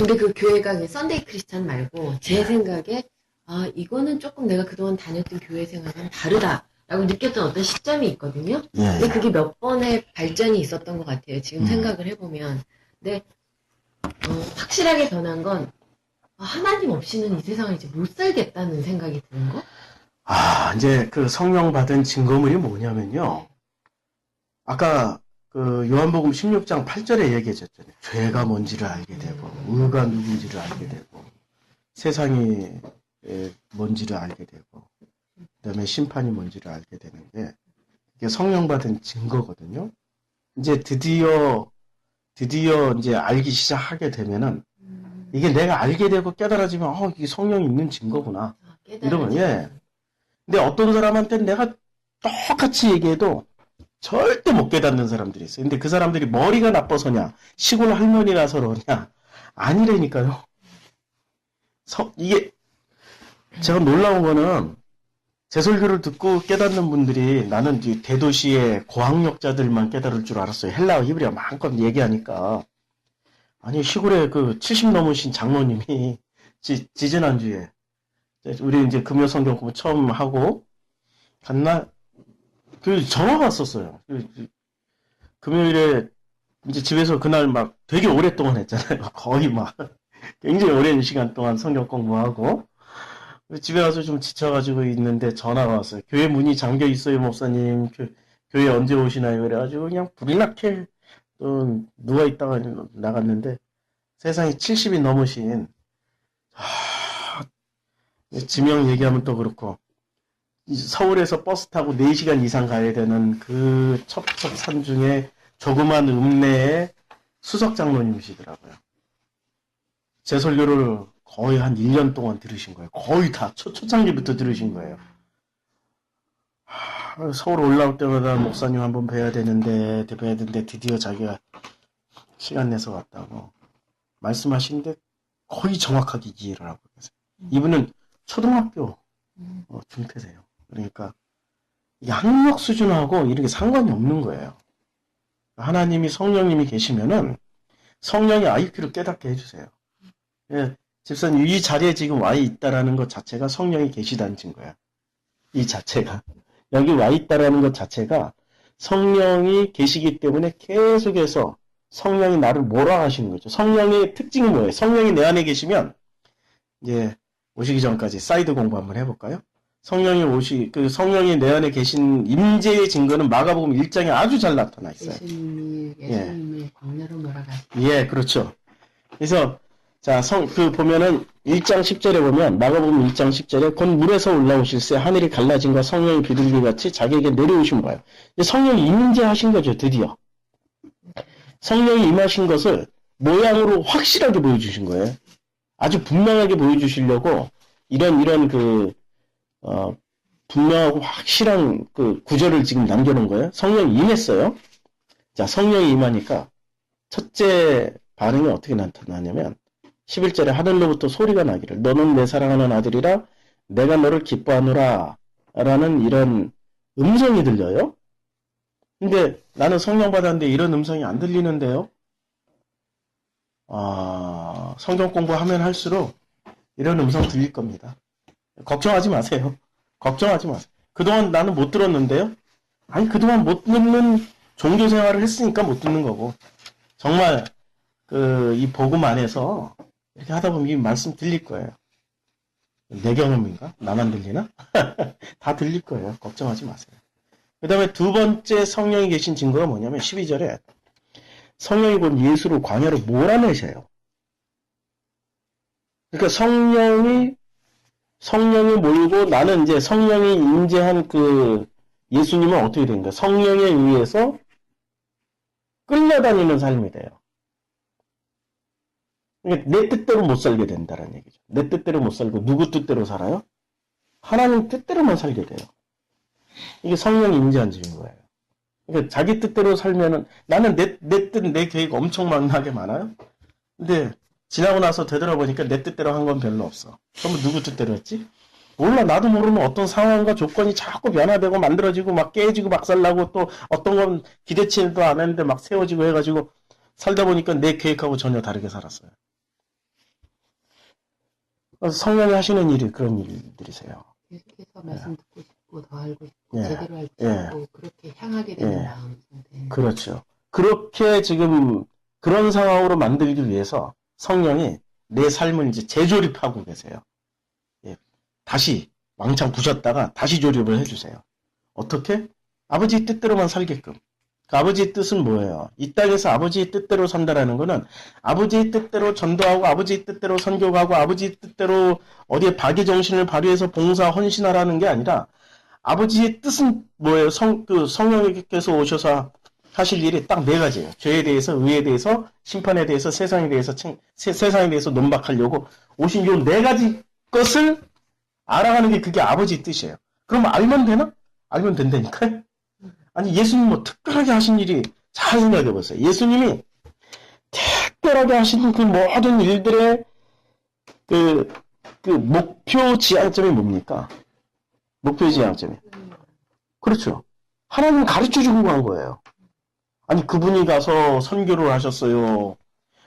근데 그 교회가 그 썬데이 크리스찬 말고 제 생각에 아 이거는 조금 내가 그동안 다녔던 교회 생활과는 다르다라고 느꼈던 어떤 시점이 있거든요. 근데 그게 몇 번의 발전이 있었던 것 같아요. 지금 생각을 해보면. 근데 확실하게 변한 건 하나님 없이는 이 세상을 이제 못 살겠다는 생각이 드는 거? 이제 그 성령 받은 증거물이 뭐냐면요. 아까 그 요한복음 16장 8절에 얘기해줬잖아요. 죄가 뭔지를 알게 되고, 의가 누군지를 알게 되고, 세상이 뭔지를 알게 되고, 그 다음에 심판이 뭔지를 알게 되는데, 이게 성령 받은 증거거든요. 이제 드디어 이제 알기 시작하게 되면은, 이게 내가 알게 되고 깨달아지면, 이게 성령이 있는 증거구나. 이러면, 예. 근데 어떤 사람한테는 내가 똑같이 얘기해도 절대 못 깨닫는 사람들이 있어요. 근데 그 사람들이 머리가 나빠서냐, 시골 할머니라서 그러냐, 아니라니까요. 이게, 제가 놀라운 거는, 제 설교를 듣고 깨닫는 분들이 나는 대도시의 고학력자들만 깨달을 줄 알았어요. 헬라어 히브리어 마음껏 얘기하니까. 아니, 시골에 그 70 넘으신 장로님이 지지난주에, 우리 이제 금요 성경 공부 처음 하고, 갔나? 그 전화가 왔었어요. 금요일에 이제 집에서 그날 막 되게 오랫동안 했잖아요. 거의 막 굉장히 오랜 시간 동안 성경 공부하고 집에 와서 좀 지쳐가지고 있는데 전화가 왔어요. 교회 문이 잠겨 있어요, 목사님. 교회 언제 오시나요? 그래가지고 그냥 불이 나게 또 누워 있다가 나갔는데 세상에 70이 넘으신 지명 얘기하면 또 그렇고 서울에서 버스 타고 4시간 이상 가야 되는 그 첩첩산 중에 조그만 읍내의 수석 장로님이시더라고요. 제 설교를 거의 한 1년 동안 들으신 거예요. 거의 다 초창기부터 들으신 거예요. 서울 올라올 때마다 목사님 한번 뵈야 되는데 드디어 자기가 시간 내서 왔다고 말씀하시는데 거의 정확하게 이해를 하고 계세요. 이분은 초등학교 중퇴세요. 그러니까 이게 학력 수준하고 이렇게 상관이 없는 거예요. 하나님이 성령님이 계시면은 성령의 IQ를 깨닫게 해주세요. 예, 집사님 이 자리에 지금 와 있다라는 것 자체가 성령이 계시다는 증거야. 이 자체가 여기 와 있다라는 것 자체가 성령이 계시기 때문에 계속해서 성령이 나를 몰아가시는 거죠. 성령의 특징이 뭐예요? 성령이 내 안에 계시면 이제 오시기 전까지 사이드 공부 한번 해볼까요? 성령이 내 안에 계신 임재의 증거는 마가복음 1장에 아주 잘 나타나 있어요. 예수님을 광야로 몰아가시고. 예, 그렇죠. 그래서 자, 보면은 1장 10절에 보면 마가복음 1장 10절에 곧 물에서 올라오실새 하늘이 갈라진과 성령이 비둘기 같이 자기에게 내려오신 거예요. 성령이 임재하신 거죠, 드디어. 성령이 임하신 것을 모양으로 확실하게 보여주신 거예요. 아주 분명하게 보여주시려고 이런 분명하고 확실한 그 구절을 지금 남겨놓은 거예요. 성령이 임했어요. 자, 성령이 임하니까 첫째 반응이 어떻게 나타나냐면 11절에 하늘로부터 소리가 나기를 너는 내 사랑하는 아들이라 내가 너를 기뻐하노라 라는 이런 음성이 들려요. 근데 나는 성령 받았는데 이런 음성이 안 들리는데요. 성경 공부하면 할수록 이런 음성 들릴 겁니다. 걱정하지 마세요. 걱정하지 마세요. 그동안 나는 못 들었는데요. 아니 그동안 못 듣는 종교 생활을 했으니까 못 듣는 거고 정말 이 복음 안에서 이렇게 하다 보면 이 말씀 들릴 거예요. 내 경험인가? 나만 들리나? 다 들릴 거예요. 걱정하지 마세요. 그 다음에 두 번째 성령이 계신 증거가 뭐냐면 12절에 성령이 곧 예수를 광야로 몰아내셔요. 그러니까 성령이 몰고 나는 이제 성령이 임재한 그 예수님은 어떻게 된가? 성령에 의해서 끌려다니는 삶이 돼요. 그러니까 내 뜻대로 못 살게 된다는 얘기죠. 내 뜻대로 못 살고 누구 뜻대로 살아요? 하나님 뜻대로만 살게 돼요. 이게 성령이 임재한 증거예요. 그러니까 자기 뜻대로 살면은 나는 내 뜻, 내 계획 엄청 많게 많아요. 근데 지나고 나서 되돌아보니까 내 뜻대로 한 건 별로 없어. 그러면 누구 뜻대로 했지? 몰라. 나도 모르는 어떤 상황과 조건이 자꾸 변화되고 만들어지고 막 깨지고 박살나고 또 어떤 건 기대치도 안 했는데 막 세워지고 해가지고 살다 보니까 내 계획하고 전혀 다르게 살았어요. 성령이 하시는 일이 그런 일들이세요. 계속해서 말씀 듣고 싶고 더 알고 싶고 예. 제대로 할 줄 예. 알고 그렇게 향하게 되는 예. 마음 상태. 그렇죠. 그렇게 지금 그런 상황으로 만들기 위해서 성령이 내 삶을 이제 재조립하고 계세요. 예. 다시 왕창 부셨다가 다시 조립을 해주세요. 어떻게? 아버지 뜻대로만 살게끔. 그 아버지의 뜻은 뭐예요? 이 땅에서 아버지의 뜻대로 산다라는 거는 아버지의 뜻대로 전도하고 아버지의 뜻대로 선교하고 아버지의 뜻대로 어디에 박의 정신을 발휘해서 봉사 헌신하라는 게 아니라 아버지의 뜻은 뭐예요? 성령님께서 오셔서 하실 일이 딱 네 가지예요. 죄에 대해서, 의에 대해서, 심판에 대해서, 세상에 대해서, 세상에 대해서 논박하려고 오신 요 네 가지 것을 알아가는 게 그게 아버지의 뜻이에요. 그럼 알면 되나? 알면 된다니까요. 아니 예수님 뭐 특별하게 하신 일이 잘 생각해 보세요. 예수님이 특별하게 하신 그 모든 일들의 그 목표 지향점이 뭡니까? 목표 지향점이. 그렇죠. 하나님 가르쳐 주고 간 거예요. 아니 그분이 가서 선교를 하셨어요.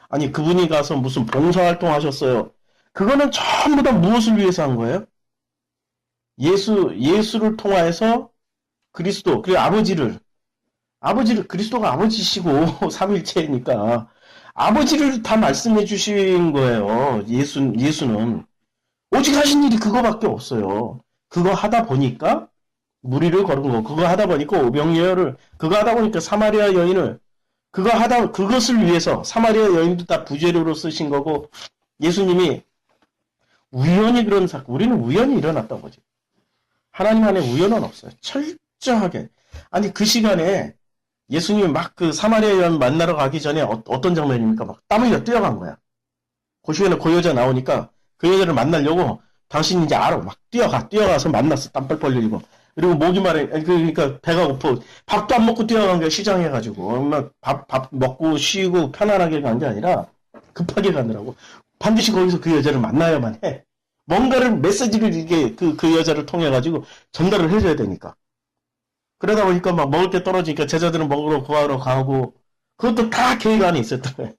아니 그분이 가서 무슨 봉사활동 하셨어요. 그거는 전부 다 무엇을 위해서 한 거예요? 예수를 통하여서 그리스도, 그리고 아버지를, 그리스도가 아버지시고, 삼일체니까, 아버지를 다 말씀해 주신 거예요. 예수는. 오직 하신 일이 그거밖에 없어요. 그거 하다 보니까, 무리를 걸은 거, 그거 하다 보니까 오병이어를, 그거 하다 보니까 사마리아 여인을, 그것을 위해서, 사마리아 여인도 다 부재료로 쓰신 거고, 예수님이 우연히 그런 사건, 우리는 우연히 일어났다고 보지. 하나님 안에 우연은 없어요. 철저하게. 아니 그 시간에 예수님이 막 그 사마리아 여인 만나러 가기 전에 어떤 장면입니까? 막 땀 흘려 뛰어간 거야. 그 시간에 그 여자 나오니까 그 여자를 만나려고 당신 이제 알아. 막 뛰어가서 만났어. 땀 뻘뻘 흘리고. 그리고 목이 마르, 그러니까 배가 고파. 밥도 안 먹고 뛰어간 거야. 시장에 가지고. 막 밥 먹고 쉬고 편안하게 간 게 아니라 급하게 가느라고. 반드시 거기서 그 여자를 만나야만 해. 뭔가를 메시지를 이게 그 여자를 통해 가지고 전달을 해줘야 되니까. 그러다 보니까 막 먹을 게 떨어지니까 제자들은 먹으러 구하러 가고 그것도 다 계획 안에 있었던 거예요.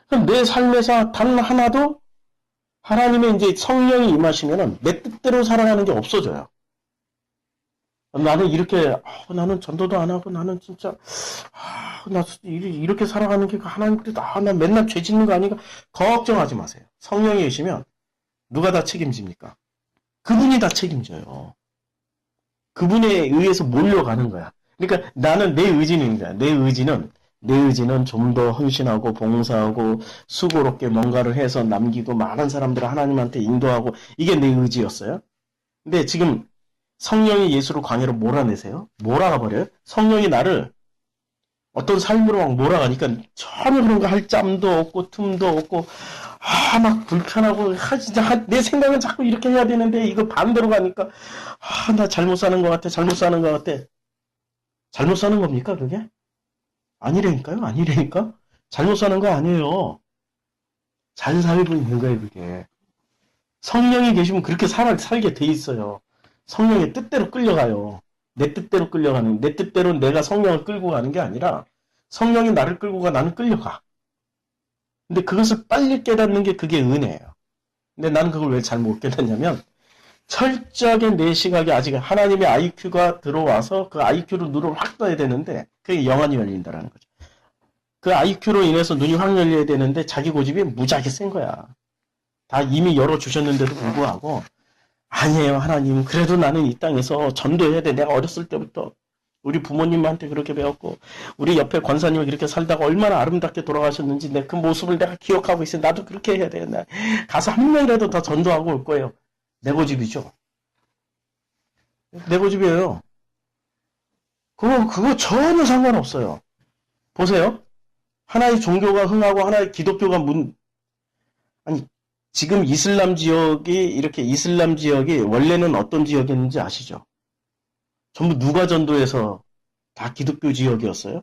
그럼 내 삶에서 단 하나도 하나님의 이제 성령이 임하시면은 내 뜻대로 살아가는 게 없어져요. 나는 이렇게 나는 전도도 안 하고 나는 진짜 나 이렇게 살아가는 게 하나님 뜻. 나 맨날 죄 짓는 거 아닌가? 걱정하지 마세요. 성령이 계시면 누가 다 책임집니까? 그분이 다 책임져요. 그분에 의해서 몰려가는 거야. 그러니까 나는 내 의지는 거야. 내 의지는 좀 더 헌신하고 봉사하고 수고롭게 뭔가를 해서 남기고 많은 사람들을 하나님한테 인도하고 이게 내 의지였어요. 근데 지금 성령이 예수를 광야로 몰아내세요. 몰아가 버려요. 성령이 나를 어떤 삶으로 막 몰아가니까 전혀 그런 거 할 짬도 없고 틈도 없고 막 불편하고 진짜 내 생각은 자꾸 이렇게 해야 되는데 이거 반대로 가니까 나 잘못 사는 것 같아. 잘못 사는 겁니까 그게? 아니라니까? 잘못 사는 거 아니에요. 잘 살고 있는 거예요 그게. 성령이 계시면 그렇게 살게 돼 있어요. 성령의 뜻대로 끌려가요. 내 뜻대로 내가 성령을 끌고 가는 게 아니라 성령이 나를 끌고 가, 나는 끌려가. 근데 그것을 빨리 깨닫는 게 그게 은혜예요. 근데 나는 그걸 왜 잘 못 깨닫냐면 철저하게 내 시각에 아직 하나님의 IQ가 들어와서 그 IQ로 눈을 확 떠야 되는데 그게 영안이 열린다라는 거죠. 그 IQ로 인해서 눈이 확 열려야 되는데 자기 고집이 무지하게 센 거야. 다 이미 열어주셨는데도 불구하고 아니에요 하나님 그래도 나는 이 땅에서 전도해야 돼. 내가 어렸을 때부터 우리 부모님한테 그렇게 배웠고 우리 옆에 권사님이 그렇게 살다가 얼마나 아름답게 돌아가셨는지 내 그 모습을 내가 기억하고 있어요. 나도 그렇게 해야 돼. 나 가서 한 명이라도 더 전도하고 올 거예요. 내 고집이죠. 내 고집이에요. 그거 전혀 상관없어요. 보세요. 하나의 종교가 흥하고 하나의 기독교가 아니 지금 이슬람 지역이 원래는 어떤 지역이었는지 아시죠? 전부 누가 전도해서 다 기독교 지역이었어요?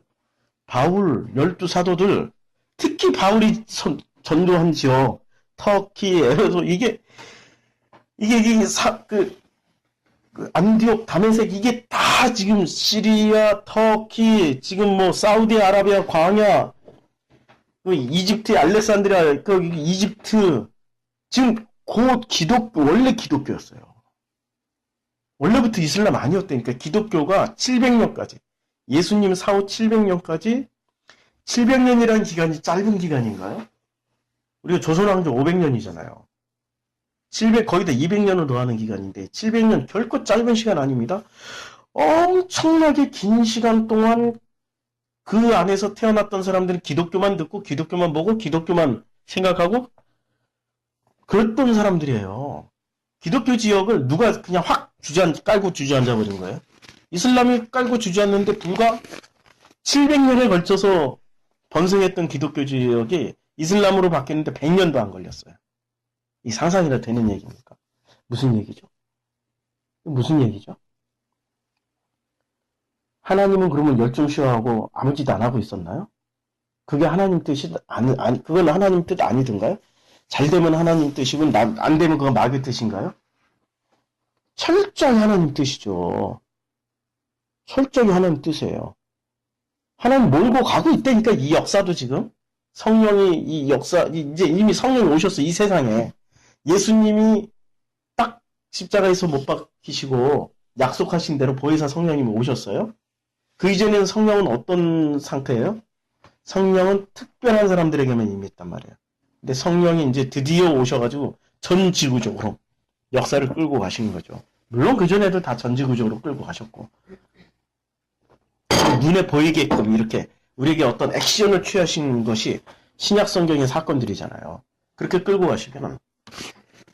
바울, 12사도들, 특히 바울이 전도한 지역, 터키, 에베소, 안디옥, 다메섹, 이게 다 지금 시리아, 터키, 지금 뭐 사우디아라비아 광야, 이집트의 알렉산드리아, 이집트, 지금 원래 기독교였어요. 원래부터 이슬람 아니었다니까. 기독교가 700년까지, 예수님 사후 700년까지, 700년이라는 기간이 짧은 기간인가요? 우리가 조선왕조 500년이잖아요. 거기다 200년을 더하는 기간인데 700년 결코 짧은 시간 아닙니다. 엄청나게 긴 시간 동안 그 안에서 태어났던 사람들은 기독교만 듣고 기독교만 보고 기독교만 생각하고 그랬던 사람들이에요. 기독교 지역을 누가 그냥 확 깔고 주저앉아 버린 거예요. 이슬람이 깔고 주저앉는데 불과 700년에 걸쳐서 번성했던 기독교 지역이 이슬람으로 바뀌는데 100년도 안 걸렸어요. 이 상상이라 되는 얘기입니까? 무슨 얘기죠? 무슨 얘기죠? 하나님은 그러면 열중시하고 아무 짓 안 하고 있었나요? 그게 하나님 뜻이 그건 하나님 뜻 아니던가요? 잘 되면 하나님 뜻이고 안 되면 그건 마귀 뜻인가요? 철저히 하나님 뜻이죠. 철저히 하나님 뜻이에요. 하나님 몰고 가고 있다니까. 이 역사도 지금 성령이 이 역사 이제 이미 성령이 오셨어. 이 세상에 예수님이 딱 십자가에서 못 박히시고 약속하신 대로 보혜사 성령님이 오셨어요. 그 이전에는 성령은 어떤 상태예요? 성령은 특별한 사람들에게만 임했단 말이에요. 근데 성령이 이제 드디어 오셔가지고 전 지구적으로 역사를 끌고 가시는 거죠. 물론 그전에도 다 전 지구적으로 끌고 가셨고 눈에 보이게끔 이렇게 우리에게 어떤 액션을 취하신 것이 신약 성경의 사건들이잖아요. 그렇게 끌고 가시면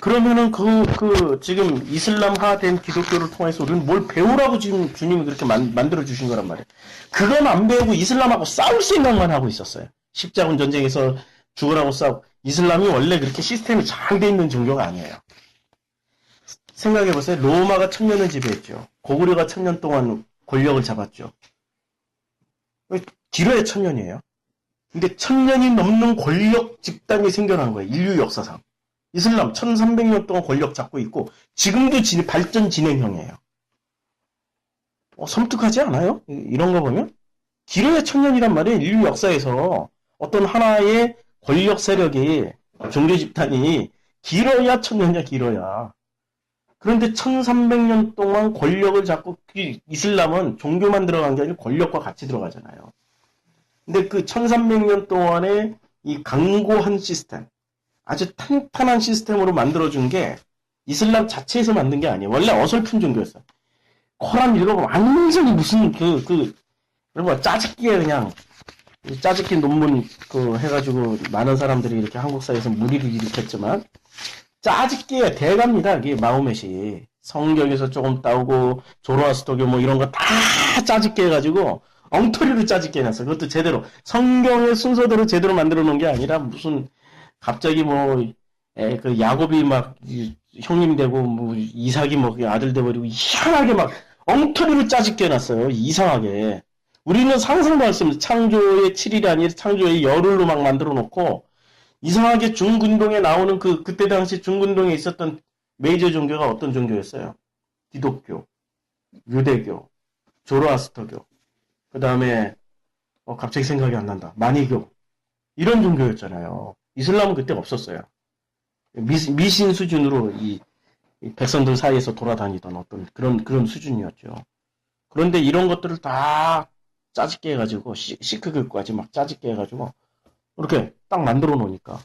그러면은 지금 이슬람화된 기독교를 통해서 우리는 뭘 배우라고 지금 주님이 그렇게 만들어 주신 거란 말이에요. 그건 안 배우고 이슬람하고 싸울 생각만 하고 있었어요. 십자군 전쟁에서 죽으라고 싸우고. 이슬람이 원래 그렇게 시스템이 잘 돼 있는 종교가 아니에요. 생각해보세요. 로마가 1000년을 지배했죠. 고구려가 1000년 동안 권력을 잡았죠. 길어야 1000년이에요. 근데 1000년이 넘는 권력 집단이 생겨난 거예요. 인류 역사상. 이슬람 1300년 동안 권력 잡고 있고 지금도 발전 진행형이에요. 섬뜩하지 않아요? 이런 거 보면? 길어야 1000년이란 말이에요. 인류 역사에서 어떤 하나의 권력 세력이 종교 집단이 길어야 1000년이야. 길어야. 그런데 1300년 동안 권력을 잡고 이슬람은 종교만 들어간 게 아니라 권력과 같이 들어가잖아요. 근데 그 1300년 동안의 이 강고한 시스템, 아주 탄탄한 시스템으로 만들어준 게 이슬람 자체에서 만든 게 아니에요. 원래 어설픈 종교였어요. 코란 읽어보면 완전히 무슨 여러분 짜깁기에 그냥 짜깁기 논문 해가지고 많은 사람들이 이렇게 한국사에서 무리를 일으켰지만 짜깁기에 대갑니다. 이게 마호멧이 성경에서 조금 따오고 조로아스터교 뭐 이런 거 다 짜깁기 해가지고 엉터리로 짜깁기 해놨어요. 그것도 제대로 성경의 순서대로 제대로 만들어 놓은 게 아니라 무슨 갑자기 그 야곱이 막 형님 되고 뭐 이삭이 뭐 아들 돼버리고 희한하게 막 엉터리로 짜집게 해놨어요. 이상하게. 우리는 상상도 할 수 없는 창조의 7일이 아니라 창조의 열흘로 막 만들어 놓고 이상하게 중근동에 나오는 그때 당시 중근동에 있었던 메이저 종교가 어떤 종교였어요? 기독교, 유대교, 조로아스터교, 그 다음에 갑자기 생각이 안 난다. 마니교. 이런 종교였잖아요. 이슬람은 그때 없었어요. 미신 수준으로 이 백성들 사이에서 돌아다니던 어떤 그런 수준이었죠. 그런데 이런 것들을 다 짜집게 해가지고 시크교까지 막 짜집게 해가지고 이렇게 딱 만들어 놓으니까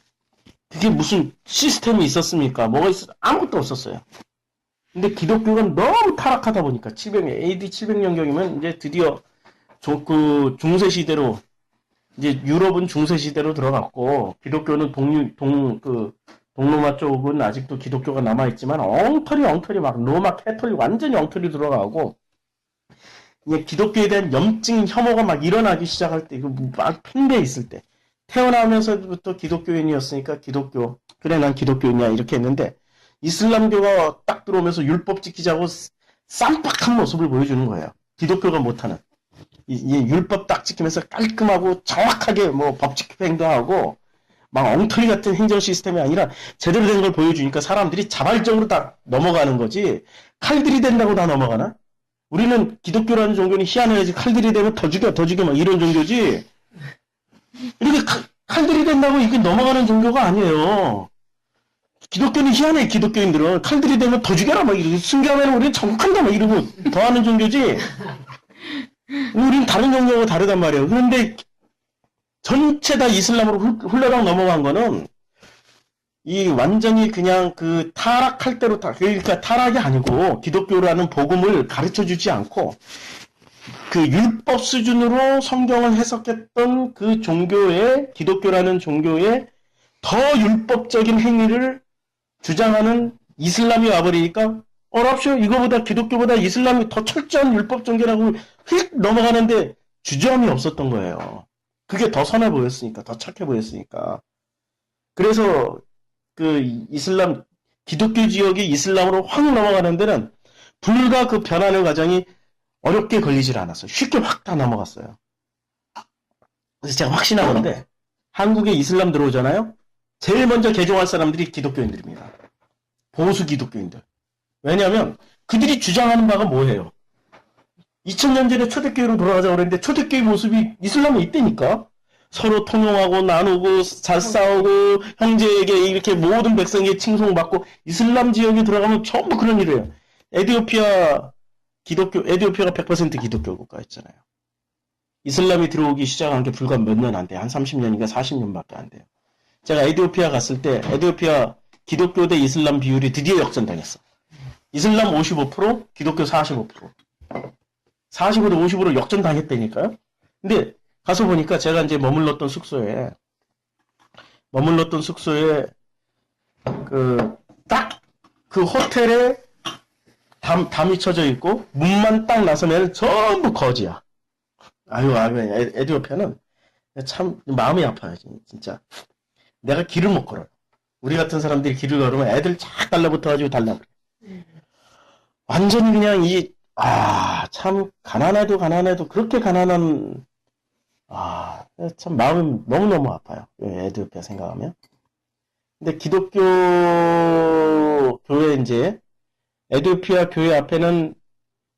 그게 무슨 시스템이 있었습니까? 뭐가 아무것도 없었어요. 근데 기독교가 너무 타락하다 보니까 AD 700년경이면 이제 드디어 중세 시대로 이제 유럽은 중세 시대로 들어갔고 기독교는 동로마 쪽은 아직도 기독교가 남아있지만 엉터리 막 로마 캐톨릭 완전히 엉터리 들어가고 이게 기독교에 대한 염증 혐오가 막 일어나기 시작할 때 이거 막 팽배해 있을 때 태어나면서부터 기독교인이었으니까 기독교 그래 난 기독교인이야 이렇게 했는데 이슬람교가 딱 들어오면서 율법 지키자고 쌈박한 모습을 보여주는 거예요. 기독교가 못하는 이 율법 딱 지키면서 깔끔하고 정확하게 뭐 법칙 행동하고 막 엉터리 같은 행정 시스템이 아니라 제대로 된 걸 보여주니까 사람들이 자발적으로 다 넘어가는 거지 칼들이 된다고 다 넘어가나? 우리는 기독교라는 종교는 희한해야지 칼들이 되면 더 죽여 막 이런 종교지 이렇게 칼들이 된다고 이게 넘어가는 종교가 아니에요. 기독교는 희한해, 기독교인들은. 칼들이 되면 더 죽여라, 막 이러고. 순교하면 우리는 정복한다, 막 이러고. 더 하는 종교지. 우리는 다른 종교하고 다르단 말이에요. 그런데 전체 다 이슬람으로 훌러덩 넘어간 거는 이 완전히 그냥 그 타락할 대로 그러니까 타락이 아니고 기독교라는 복음을 가르쳐 주지 않고 그 율법 수준으로 성경을 해석했던 그 종교의 기독교라는 종교의 더 율법적인 행위를 주장하는 이슬람이 와버리니까 어랍쇼 이거보다 기독교보다 이슬람이 더 철저한 율법 종교라고 휙 넘어가는데 주저함이 없었던 거예요. 그게 더 선해 보였으니까, 더 착해 보였으니까. 그래서 그 이슬람 기독교 지역이 이슬람으로 확 넘어가는 데는 불과 그 변하는 과정이 어렵게 걸리질 않았어요. 쉽게 확 다 넘어갔어요. 그래서 제가 확신하건데 한국에 이슬람 들어오잖아요. 제일 먼저 개종할 사람들이 기독교인들입니다. 보수 기독교인들. 왜냐하면 그들이 주장하는 바가 뭐예요? 2000년 전에 초대교회로 돌아가자고 그랬는데 초대교회 모습이 이슬람에 있다니까. 서로 통용하고 나누고 잘 싸우고 형제에게 이렇게 모든 백성에게 칭송받고 이슬람 지역에 들어가면 전부 그런 일이에요. 에티오피아가 100% 기독교 국가였잖아요. 이슬람이 들어오기 시작한 게 불과 몇 년 안 돼요. 한 30년인가 40년밖에 안 돼요. 제가 에티오피아 갔을 때 에티오피아 기독교 대 이슬람 비율이 드디어 역전당했어. 이슬람 55%, 기독교 45%. 45대 50으로 역전당했다니까요. 근데 가서 보니까 제가 이제 머물렀던 숙소에 딱 그 호텔에 담이 쳐져 있고 문만 딱 나서면 전부 거지야. 아유, 에티오피아는 참 마음이 아파요, 진짜. 내가 길을 못 걸어요. 우리 같은 사람들이 길을 걸으면 애들 쫙 달라붙어가지고 달라 그래. 완전히 그냥 참 가난해도 그렇게 가난한 참 마음이 너무너무 아파요. 에티오피아 생각하면. 근데 기독교 교회 이제 에티오피아 교회 앞에는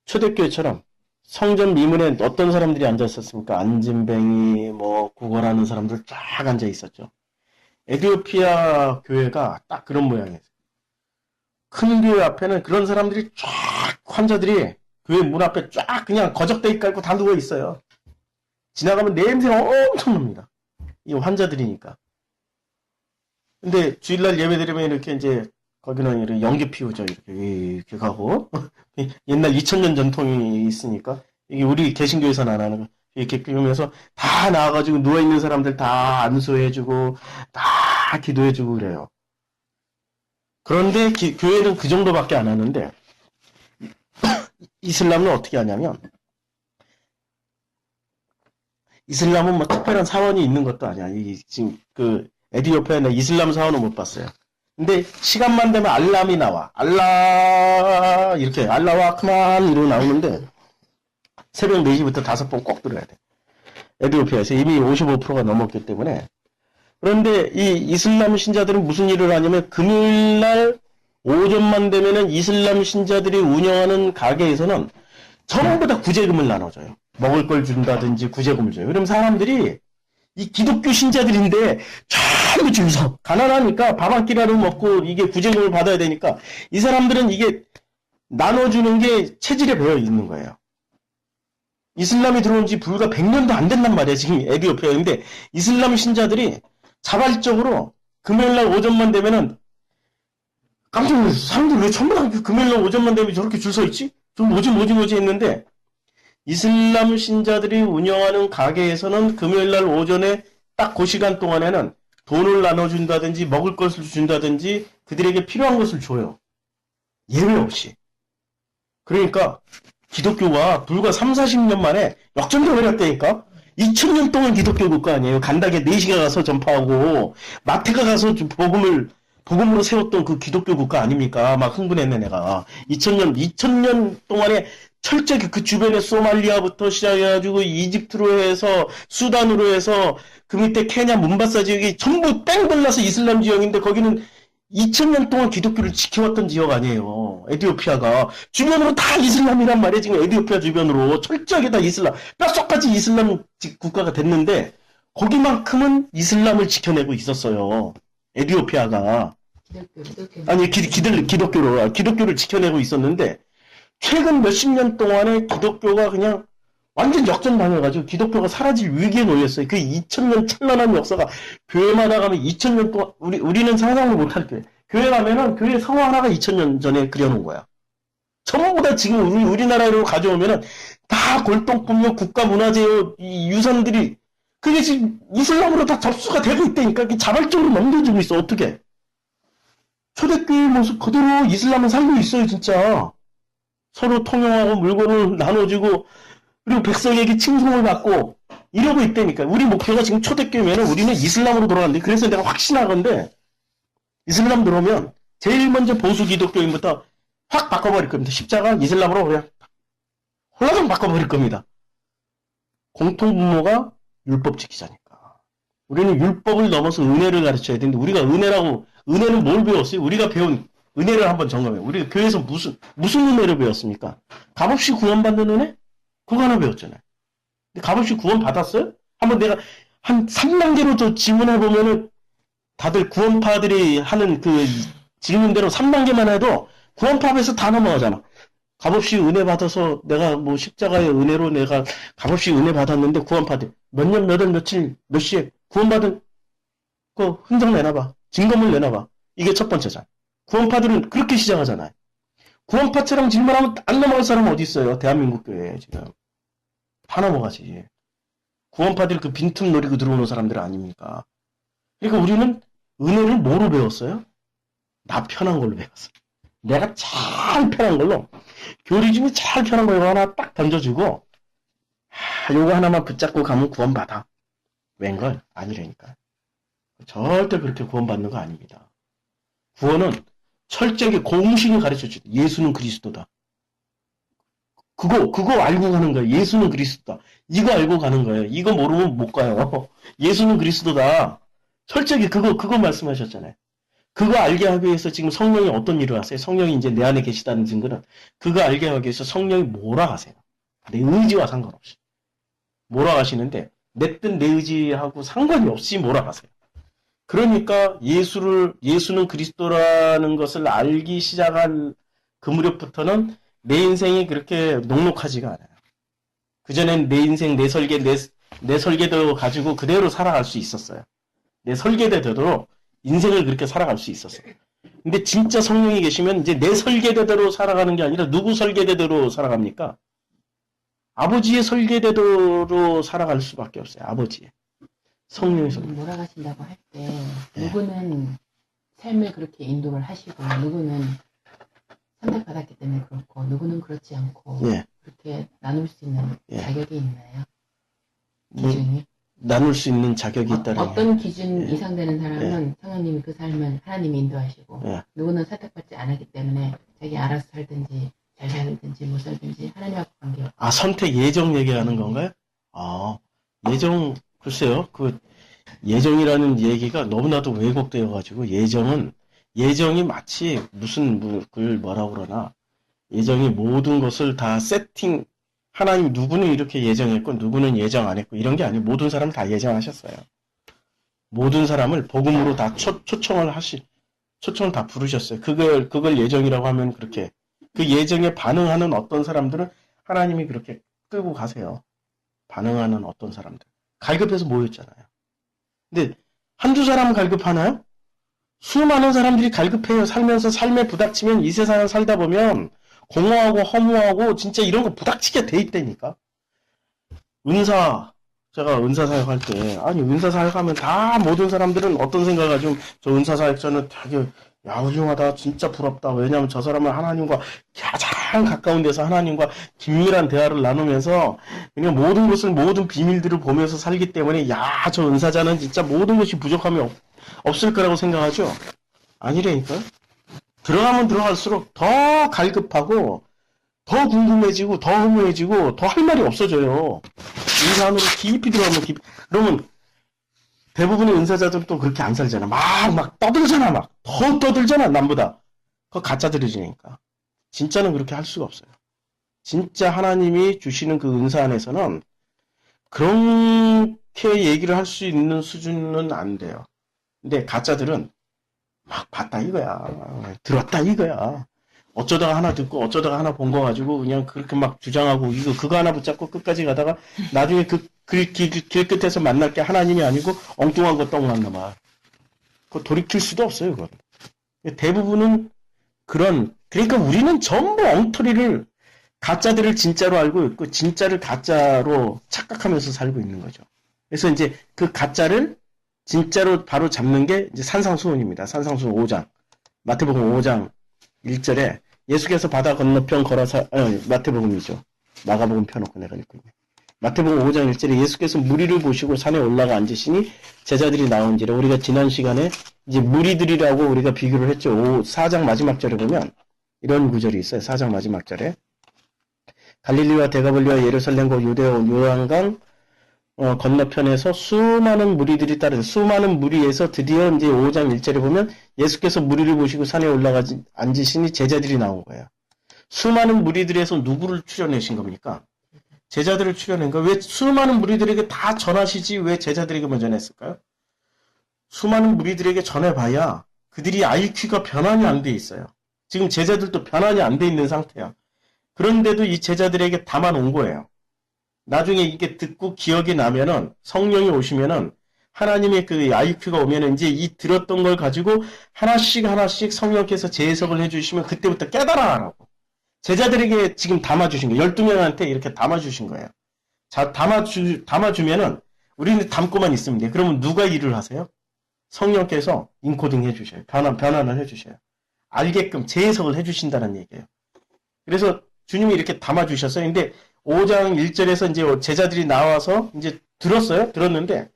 초대교회처럼 성전 미문에 어떤 사람들이 앉아 있었습니까? 안진뱅이 구걸하는 사람들 쫙 앉아 있었죠. 에티오피아 교회가 딱 그런 모양이에요. 큰 교회 앞에는 그런 사람들이 쫙 환자들이 교회 문 앞에 쫙 그냥 거적대기 깔고 다 누워 있어요. 지나가면 냄새가 엄청 납니다. 이 환자들이니까. 근데 주일날 예배 드리면 이렇게 이제 거기는 이렇게 연기 피우죠. 이렇게 가고 옛날 2000년 전통이 있으니까 이게 우리 개신교에서는 안 하는 거 이렇게 피우면서 다 나와가지고 누워 있는 사람들 다 안수해주고 다 기도해주고 그래요. 그런데 교회는 그 정도밖에 안 하는데 이슬람은 어떻게 하냐면 이슬람은 특별한 사원이 있는 것도 아니야. 지금 에티오피아에 이슬람 사원은 못 봤어요. 근데 시간만 되면 알람이 나와. 이렇게 알라와 크만 이러고 나오는데 새벽 4시부터 5번 꼭 들어야 돼. 에티오피아에서 이미 55%가 넘었기 때문에. 그런데 이 이슬람 신자들은 무슨 일을 하냐면 금요일날 오전만 되면은 이슬람 신자들이 운영하는 가게에서는 전부 다 구제금을 나눠줘요. 먹을 걸 준다든지 구제금을 줘요. 그럼 사람들이 이 기독교 신자들인데 전부 줄 서. 가난하니까 밥 한 끼라도 먹고 이게 구제금을 받아야 되니까 이 사람들은 이게 나눠주는 게 체질에 배어 있는 거예요. 이슬람이 들어온 지 불과 100년도 안 된단 말이에요. 지금 에티오피아인데 이슬람 신자들이 자발적으로 금요일날 오전만 되면은 깜짝 놀랐어. 사람들 왜 전부 다 금요일날 오전만 되면 저렇게 줄 서 있지? 좀 뭐지 했는데 이슬람 신자들이 운영하는 가게에서는 금요일날 오전에 딱 그 시간 동안에는 돈을 나눠준다든지 먹을 것을 준다든지 그들에게 필요한 것을 줘요. 예외 없이. 그러니까 기독교가 불과 30-40년 만에 역전돼 버렸다니까. 2000년 동안 기독교 국가 아니에요. 간다게 4시가 가서 전파하고 마태가 가서 복음으로 세웠던 그 기독교 국가 아닙니까? 막 흥분했네 내가. 2000년 동안에 철저히 그 주변에 소말리아부터 시작해가지고 이집트로 해서 수단으로 해서 그 밑에 케냐 문바사 지역이 전부 뺑 돌라서 이슬람 지역인데 거기는 2000년 동안 기독교를 지켜왔던 지역 아니에요. 에티오피아가 주변으로 다 이슬람이란 말이에요. 지금 에티오피아 주변으로 철저하게 다 이슬람 뼛속까지 이슬람 국가가 됐는데 거기만큼은 이슬람을 지켜내고 있었어요. 에티오피아가. 기독교. 아니, 기독교를 지켜내고 있었는데, 최근 몇십 년 동안에 기독교가 그냥 완전 역전당해가지고 기독교가 사라질 위기에 놓였어요. 그 2000년 찬란한 역사가 교회마다 가면 2000년 동안, 우리는 상상을 못할 거예요. 교회 가면은 교회 성화 하나가 2000년 전에 그려놓은 거야. 전부 다 지금 우리나라로 가져오면은 다 골동품이요, 국가문화재요, 이 유산들이, 그게 지금 이슬람으로 다 접수가 되고 있다니까. 자발적으로 넘겨주고 있어, 어떻게. 초대교회 모습 그대로 이슬람은 살고 있어요, 진짜. 서로 통용하고 물건을 나눠주고, 그리고 백성에게 칭송을 받고, 이러고 있다니까. 우리 목표가 지금 초대교회면은 우리는 이슬람으로 돌아가는데, 그래서 내가 확신하건데, 이슬람 들어오면, 제일 먼저 보수 기독교인부터 확 바꿔버릴 겁니다. 십자가 이슬람으로 그냥 홀라당 바꿔버릴 겁니다. 공통분모가 율법 지키자니까. 우리는 율법을 넘어서 은혜를 가르쳐야 되는데, 우리가 은혜는 뭘 배웠어요? 우리가 배운 은혜를 한번 점검해. 우리가 교회에서 무슨 은혜를 배웠습니까? 값없이 구원받는 은혜? 그거 하나 배웠잖아요. 근데 값없이 구원 받았어요? 한번 내가 한 3단계로 더 질문해보면은, 다들 구원파들이 하는 그 질문대로 3단계만 해도 구원파에서 다 넘어가잖아. 값없이 은혜 받아서 내가 뭐 십자가의 은혜로 내가 값없이 은혜 받았는데 구원파들 몇 년, 몇 월, 며칠, 몇 시에 구원받은 그 흔적 내놔봐. 증거물 내놔봐. 이게 첫 번째잖아. 구원파들은 그렇게 시작하잖아요. 구원파처럼 질문하면 안 넘어갈 사람은 어디 있어요? 대한민국 교회에 지금. 다 넘어가지. 구원파들이 그 빈틈 노리고 들어오는 사람들 아닙니까? 그러니까 우리는 은혜를 뭐로 배웠어요? 나 편한 걸로 배웠어. 내가 잘 편한 걸로, 교리 중에 잘 편한 거 이거 하나 딱 던져주고, 요거 하나만 붙잡고 가면 구원받아. 웬걸? 아니라니까. 절대 그렇게 구원받는 거 아닙니다. 구원은 철저하게 공식이 가르쳐주다. 예수는 그리스도다. 그거 알고 가는 거예요. 예수는 그리스도다. 이거 알고 가는 거예요. 이거 모르면 못 가요. 예수는 그리스도다. 철저하게 그거 말씀하셨잖아요. 그거 알게 하기 위해서 지금 성령이 어떤 일을 하세요? 성령이 이제 내 안에 계시다는 증거는 그거 알게 하기 위해서 성령이 몰아가세요. 내 의지와 상관없이. 몰아가시는데 내 뜻 내 의지하고 상관이 없이 몰아가세요. 그러니까 예수는 그리스도라는 것을 알기 시작한 그 무렵부터는 내 인생이 그렇게 녹록하지가 않아요. 그전엔 내 인생, 내 설계대로 가지고 그대로 살아갈 수 있었어요. 내 설계대로 인생을 그렇게 살아갈 수 있었어요. 근데 진짜 성령이 계시면 이제 내 설계대로 살아가는 게 아니라 누구 설계대로 살아갑니까? 아버지의 설계대로 살아갈 수밖에 없어요. 아버지의. 성령의 설계. 몰아가신다고 할 때 누구는 삶을 그렇게 인도를 하시고 누구는 선택받았기 때문에 그렇고 누구는 그렇지 않고 그렇게 나눌 수 있는 자격이 있나요? 기준이? 나눌 수 있는 자격이 있다는 어떤 기준 이상 되는 사람은 성령님이 그 삶을 하나님이 인도하시고 누구는 선택받지 않았기 때문에 자기 알아서 살든지 잘 살든지 못 살든지 하나님하고 관계없고. 아, 선택 예정 얘기하는 건가요? 아, 예정 글쎄요. 그 예정이라는 얘기가 너무나도 왜곡되어가지고 예정이 마치 그걸 뭐라고 그러나 예정이 모든 것을 다 세팅 하나님 누구는 이렇게 예정했고 누구는 예정 안 했고 이런 게 아니에요. 모든 사람을 다 예정하셨어요. 모든 사람을 복음으로 다 초청을 다 부르셨어요. 그걸 예정이라고 하면 그렇게 그 예정에 반응하는 어떤 사람들은 하나님이 그렇게 끌고 가세요. 반응하는 어떤 사람들. 갈급해서 모였잖아요. 근데 한두 사람 갈급하나요? 수많은 사람들이 갈급해요. 살면서 삶에 부닥치면 이 세상을 살다 보면 공허하고 허무하고 진짜 이런 거 부닥치게 돼 있다니까. 제가 은사 사역할 때 은사 사역하면 다 모든 사람들은 어떤 생각을 좀 저 은사 사역자는 되게 훌륭하다 진짜 부럽다. 왜냐하면 저 사람은 하나님과 가장 가까운 데서 하나님과 긴밀한 대화를 나누면서 그냥 모든 비밀들을 보면서 살기 때문에 저 은사자는 진짜 모든 것이 부족함이 없을 거라고 생각하죠. 아니라니까요. 들어가면 들어갈수록 더 갈급하고 더 궁금해지고 더 허무해지고 더 할 말이 없어져요. 은사 안으로 깊이 들어가면 그러면 대부분의 은사자들은 또 그렇게 안 살잖아. 막 떠들잖아. 더 떠들잖아. 남보다. 그거 가짜들이니까. 진짜는 그렇게 할 수가 없어요. 진짜 하나님이 주시는 그 은사 안에서는 그렇게 얘기를 할 수 있는 수준은 안 돼요. 근데 가짜들은 막 봤다 이거야. 들었다 이거야. 어쩌다가 하나 듣고 어쩌다가 하나 본 거 가지고 그냥 그렇게 막 주장하고 그거 하나 붙잡고 끝까지 가다가 나중에 그 길 끝에서 만날 게 하나님이 아니고 엉뚱한 거 떡 만나마. 그거 돌이킬 수도 없어요, 그건. 대부분은 그러니까 우리는 전부 엉터리를, 가짜들을 진짜로 알고 있고, 진짜를 가짜로 착각하면서 살고 있는 거죠. 그래서 이제 그 가짜를 진짜로 바로 잡는 게 이제 산상수훈입니다. 산상수훈 5장. 마태복음 5장 1절에 예수께서 바다 건너편 마태복음이죠. 마가복음 펴놓고 내가 읽고 있네. 마태복음 5장 1절에 예수께서 무리를 보시고 산에 올라가 앉으시니 제자들이 나온지라. 우리가 지난 시간에 이제 무리들이라고 우리가 비교를 했죠. 4장 마지막 절에 보면 이런 구절이 있어요. 4장 마지막 절에 갈릴리와 데가볼리와 예루살렘과 유대와 요한강 건너편에서 수많은 무리들이 따르는, 수많은 무리에서 드디어 이제 5장 1절에 보면 예수께서 무리를 보시고 산에 올라가 앉으시니 제자들이 나온 거예요. 수많은 무리들에서 누구를 추려내신 겁니까? 제자들을 추려낸 거예요. 왜 수많은 무리들에게 다 전하시지 왜 제자들에게만 전했을까요? 수많은 무리들에게 전해봐야 그들이 IQ가 변환이 안 돼 있어요. 지금 제자들도 변환이 안 돼 있는 상태야. 그런데도 이 제자들에게 담아놓은 거예요. 나중에 이게 듣고 기억이 나면은, 성령이 오시면은, 하나님의 그 IQ가 오면은 이제 이 들었던 걸 가지고 하나씩 성령께서 재해석을 해주시면 그때부터 깨달아라고. 제자들에게 지금 담아주신 거예요. 12명한테 이렇게 담아주신 거예요. 자, 담아주면은 우리는 담고만 있으면 돼요. 그러면 누가 일을 하세요? 성령께서 인코딩 해주셔요. 변환을 해주셔요. 알게끔 재해석을 해주신다는 얘기예요. 그래서 주님이 이렇게 담아주셨어요. 근데 5장 1절에서 이제 제자들이 나와서 이제 들었는데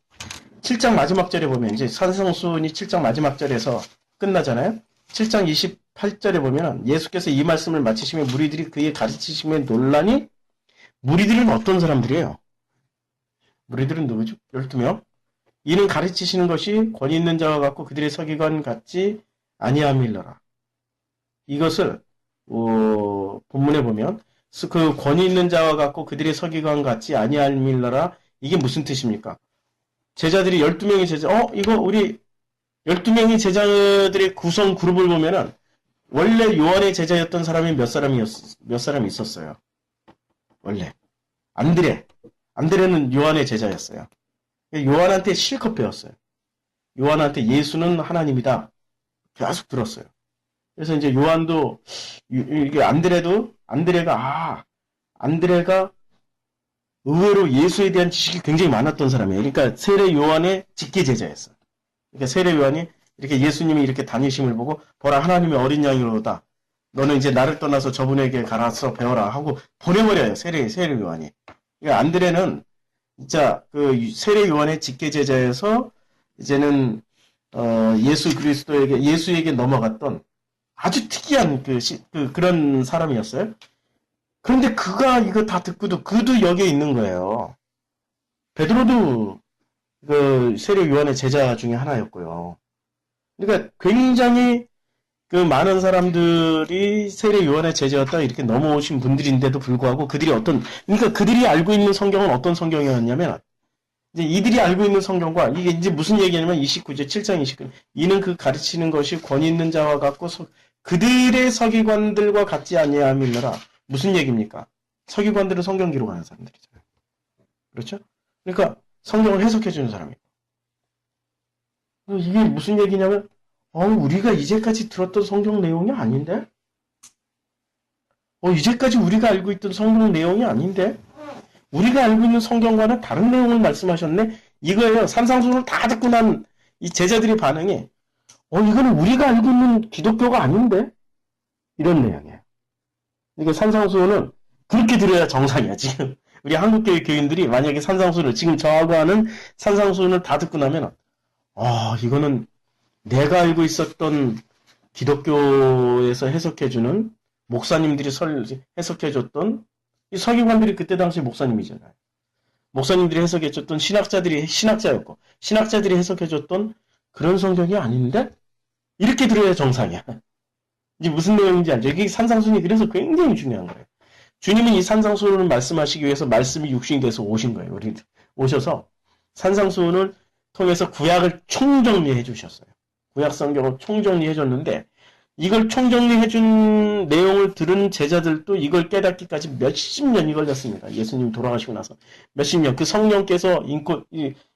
7장 마지막 절에 보면 이제 산상수훈이 7장 마지막 절에서 끝나잖아요. 7장 28절에 보면 예수께서 이 말씀을 마치시면 무리들이 그의 가르치심에 놀라니, 무리들은 어떤 사람들이에요? 무리들은 누구죠? 12명. 이는 가르치시는 것이 권위 있는 자와 같고 그들의 서기관 같지 아니함일러라. 이것을 본문에 보면 그 권위 있는 자와 같고 그들의 서기관 같지 아니함일러라. 이게 무슨 뜻입니까? 제자들이 12명의 제자, 이거 우리 12명의 제자들의 구성 그룹을 보면은 원래 요한의 제자였던 사람이 몇 사람이 있었어요. 원래 안드레는 요한의 제자였어요. 요한한테 실컷 배웠어요. 요한한테 예수는 하나님이다 계속 들었어요. 그래서 이제 요한도 이게 안드레가 의외로 예수에 대한 지식이 굉장히 많았던 사람이에요. 그러니까 세례 요한의 직계 제자였어요. 그러니까 세례 요한이 이렇게 예수님이 이렇게 다니심을 보고 보라 하나님의 어린 양이로다. 너는 이제 나를 떠나서 저분에게 가서 배워라 하고 보내버려요. 세례 요한이. 그러니까 안드레는 진짜 그 세례 요한의 직계 제자에서 이제는 예수에게 넘어갔던 아주 특이한 그런 사람이었어요. 그런데 그가 이거 다 듣고도 그도 여기에 있는 거예요. 베드로도 그 세례 요한의 제자 중에 하나였고요. 그러니까 굉장히 그 많은 사람들이 세례 요한의 제자였다 이렇게 넘어오신 분들인데도 불구하고 그러니까 그들이 알고 있는 성경은 어떤 성경이었냐면, 이제 이들이 알고 있는 성경과 이게 이제 무슨 얘기냐면 29절 7장 29절 이는 그 가르치는 것이 권위 있는 자와 같고 그들의 서기관들과 같지 아니함이니라. 무슨 얘기입니까? 서기관들은 성경 기록하는 사람들이잖아요. 그렇죠? 그러니까 성경을 해석해 주는 사람이고. 이게 무슨 얘기냐면 우리가 이제까지 들었던 성경 내용이 아닌데? 이제까지 우리가 알고 있던 성경 내용이 아닌데? 우리가 알고 있는 성경과는 다른 내용을 말씀하셨네? 이거예요. 산상수훈을 다 듣고 난 이 제자들의 반응이 이거는 우리가 알고 있는 기독교가 아닌데? 이런 내용이에요. 그러니까 산상수훈은 그렇게 들어야 정상이야. 지금 우리 한국교회 교인들이 만약에 산상수훈을 지금 저하고 하는 산상수훈을 다 듣고 나면 이거는 내가 알고 있었던 기독교에서 해석해주는 목사님들이 해석해줬던 이 서기관들이 그때 당시 목사님이잖아요. 목사님들이 해석해줬던 신학자였고 신학자들이 해석해줬던 그런 성경이 아닌데 이렇게 들어야 정상이야. 이제 무슨 내용인지 알죠? 이게 산상수훈이 그래서 굉장히 중요한 거예요. 주님은 이 산상수훈을 말씀하시기 위해서 말씀이 육신이 돼서 오신 거예요. 오셔서 산상수훈을 통해서 구약을 총정리해 주셨어요. 구약 성경을 총정리해줬는데 이걸 총정리해준 내용을 들은 제자들도 이걸 깨닫기까지 몇십 년이 걸렸습니다. 예수님 돌아가시고 나서 몇십 년 그 성령께서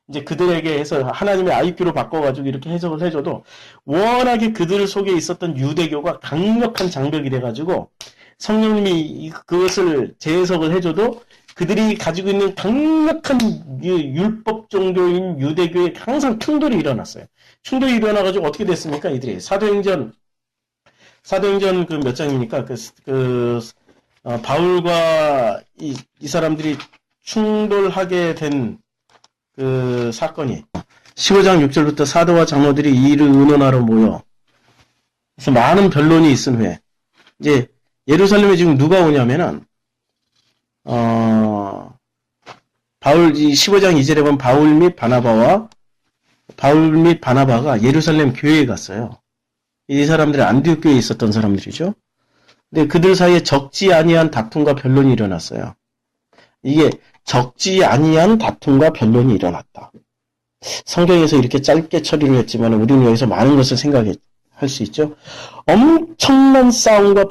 이제 그들에게 해서 하나님의 아이큐로 바꿔가지고 이렇게 해석을 해줘도 워낙에 그들 속에 있었던 유대교가 강력한 장벽이 돼가지고 성령님이 그것을 재해석을 해줘도 그들이 가지고 있는 강력한 율법 종교인 유대교에 항상 충돌이 일어났어요. 충돌이 일어나가지고 어떻게 됐습니까? 이들이 사도행전 그 몇 장입니까? 바울과 이 사람들이 충돌하게 된 그 사건이 15장 6절부터 사도와 장로들이 이 일을 의논하러 모여 그래서 많은 변론이 있은 후에 이제 예루살렘에 지금 누가 오냐면은 바울 15장 2절에 보면 바울 및 바나바가 예루살렘 교회에 갔어요. 이 사람들이 안디옥 교회에 있었던 사람들이죠. 근데 그들 사이에 적지 아니한 다툼과 변론이 일어났어요. 이게 적지 아니한 다툼과 변론이 일어났다. 성경에서 이렇게 짧게 처리를 했지만 우리는 여기서 많은 것을 생각할 수 있죠. 엄청난 싸움과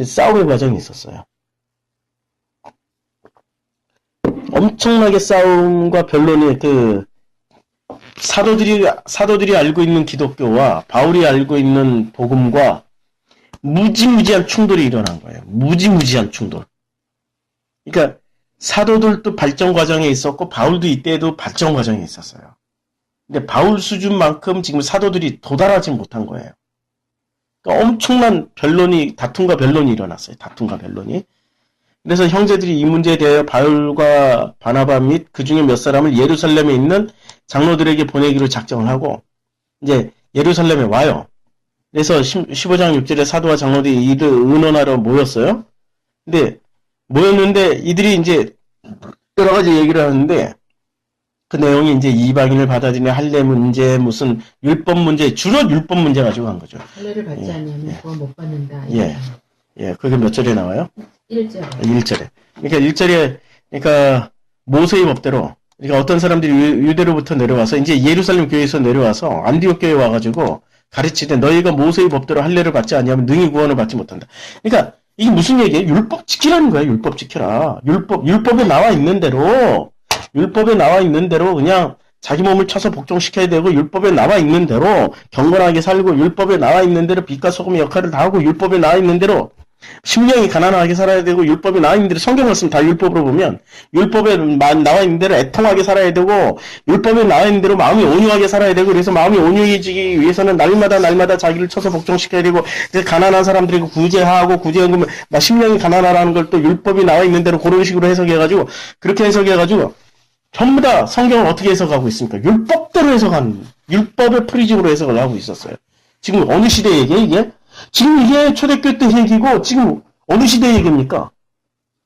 싸움의 과정이 있었어요. 엄청나게 싸움과 변론이 사도들이 알고 있는 기독교와 바울이 알고 있는 복음과 무지무지한 충돌이 일어난 거예요. 무지무지한 충돌. 그러니까 사도들도 발전 과정에 있었고 바울도 이때에도 발전 과정에 있었어요. 근데 바울 수준만큼 지금 사도들이 도달하지 못한 거예요. 그러니까 엄청난 다툼과 변론이 일어났어요. 다툼과 변론이. 그래서 형제들이 이 문제에 대하여 바울과 바나바 및 그 중에 몇 사람을 예루살렘에 있는 장로들에게 보내기로 작정을 하고 이제 예루살렘에 와요. 그래서 15장 6절에 사도와 장로들이 이를 의논하러 모였어요. 근데 모였는데 이들이 이제 여러 가지 얘기를 하는데 그 내용이 이제 이방인을 받아들이는 할례 문제, 무슨 율법 문제, 주로 율법 문제 가지고 한 거죠. 할례를 받지 않으면 구원 못 받는다. 그게 몇 절에 나와요? 1절. 그러니까 1절에, 그러니까 모세의 법대로, 그러니까 어떤 사람들이 유대로부터 내려와서, 이제 예루살렘 교회에서 내려와서 안디옥 교회에 와가지고 가르치되 너희가 모세의 법대로 할례를 받지 않으면 능히 구원을 받지 못한다. 그러니까 이게 무슨 얘기예요? 율법 지키라는 거야. 율법 지켜라. 율법에 나와 있는 대로 그냥 자기 몸을 쳐서 복종시켜야 되고 율법에 나와 있는 대로 경건하게 살고 율법에 나와 있는 대로 빛과 소금의 역할을 다하고 율법에 나와 있는 대로 심령이 가난하게 살아야 되고 율법에 나와 있는 대로 성경 말씀 다 율법으로 보면 율법에 나와 있는 대로 애통하게 살아야 되고 율법에 나와 있는 대로 마음이 온유하게 살아야 되고 그래서 마음이 온유해지기 위해서는 날마다 자기를 쳐서 복종시켜야 되고 가난한 사람들이 구제하고 구제하고 심령이 가난하라는 걸 또 율법이 나와 있는 대로 그런 식으로 해석해가지고 그렇게 해석해가지고 전부 다 성경을 어떻게 해석하고 있습니까? 율법대로 율법의 프리즘으로 해석을 하고 있었어요. 지금 어느 시대 얘기예요, 이게? 지금 이게 초대교 때 얘기고, 지금 어느 시대 얘기입니까?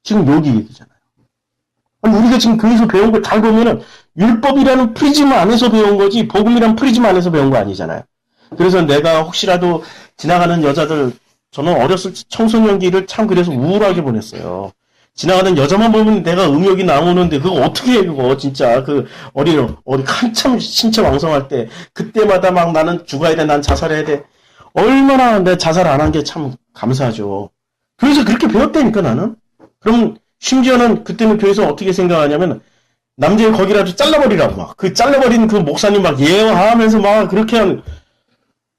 지금 여기 얘기잖아요. 아니, 우리가 지금 교회에서 배운 걸 잘 보면은, 율법이라는 프리즘 안에서 배운 거지, 복음이라는 프리즘 안에서 배운 거 아니잖아요. 그래서 내가 혹시라도 지나가는 여자들, 저는 어렸을 때 청소년기를 참 그래서 우울하게 보냈어요. 지나가는 여자만 보면 내가 음욕이 나오는데 그거 어떻게 해 그거 진짜 어디 한참 신체 왕성할 때 그때마다 막 나는 죽어야 돼 난 자살해야 돼 얼마나 내가 자살 안 한 게 참 감사하죠. 그래서 그렇게 배웠다니까 나는. 그럼 심지어는 그때는 교회에서 어떻게 생각하냐면 남자를 거기라도 잘라버리라고 막 그 잘라버린 그 목사님 막 예언하면서 막 그렇게 한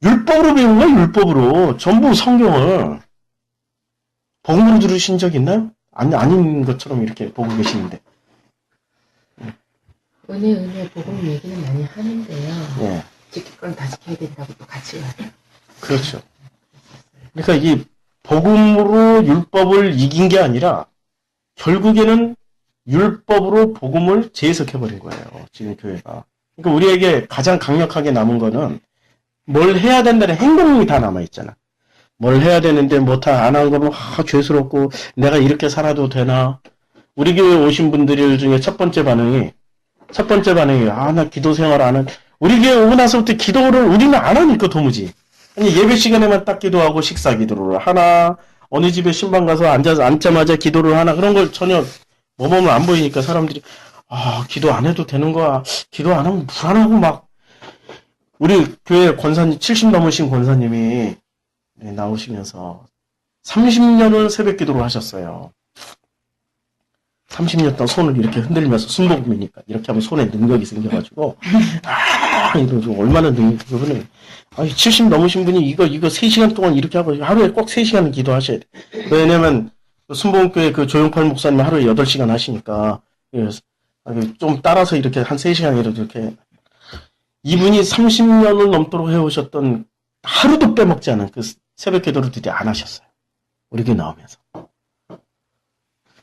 율법으로 배운 거야. 율법으로 전부 성경을 복음으로 들으신 적 있나요? 아닌 것처럼 이렇게 보고 계시는데. 은혜, 복음 얘기는 많이 하는데요. 예. 지킬 건 다 지켜야 된다고 또 같이 와요. 그렇죠. 그러니까 이 복음으로 율법을 이긴 게 아니라 결국에는 율법으로 복음을 재해석해버린 거예요. 지금 교회가. 그러니까 우리에게 가장 강력하게 남은 거는 뭘 해야 된다는 행동이 다 남아있잖아. 뭘 해야 되는데 뭐 다 안 한 거면 죄스럽고 내가 이렇게 살아도 되나? 우리 교회 오신 분들 중에 첫 번째 반응이 나 기도 생활 안 한. 우리 교회 오고 나서부터 기도를 우리는 안 하니까 도무지. 아니 예배 시간에만 딱 기도하고 식사 기도를 하나 어느 집에 신방 가서 앉자마자 기도를 하나 그런 걸 전혀 모범을 안 보이니까 사람들이 기도 안 해도 되는 거야. 기도 안 하면 불안하고 막 우리 교회 권사님, 70 넘으신 권사님이 나오시면서 30년을 새벽 기도를 하셨어요. 30년 동안 손을 이렇게 흔들면서 순복음이니까 이렇게 하면 손에 능력이 생겨가지고 이러고 얼마나 그분이 70 넘으신 분이 이거 3시간 동안 이렇게 하고 하루에 꼭 3시간은 기도하셔야 돼. 왜냐면 순복음교회 그 조용팔 목사님 하루에 8시간 하시니까 좀 따라서 이렇게 한 3시간이라도 이렇게 이분이 30년을 넘도록 해오셨던 하루도 빼먹지 않은 그 새벽 기도를 드디어 안 하셨어요. 우리 교회 나오면서.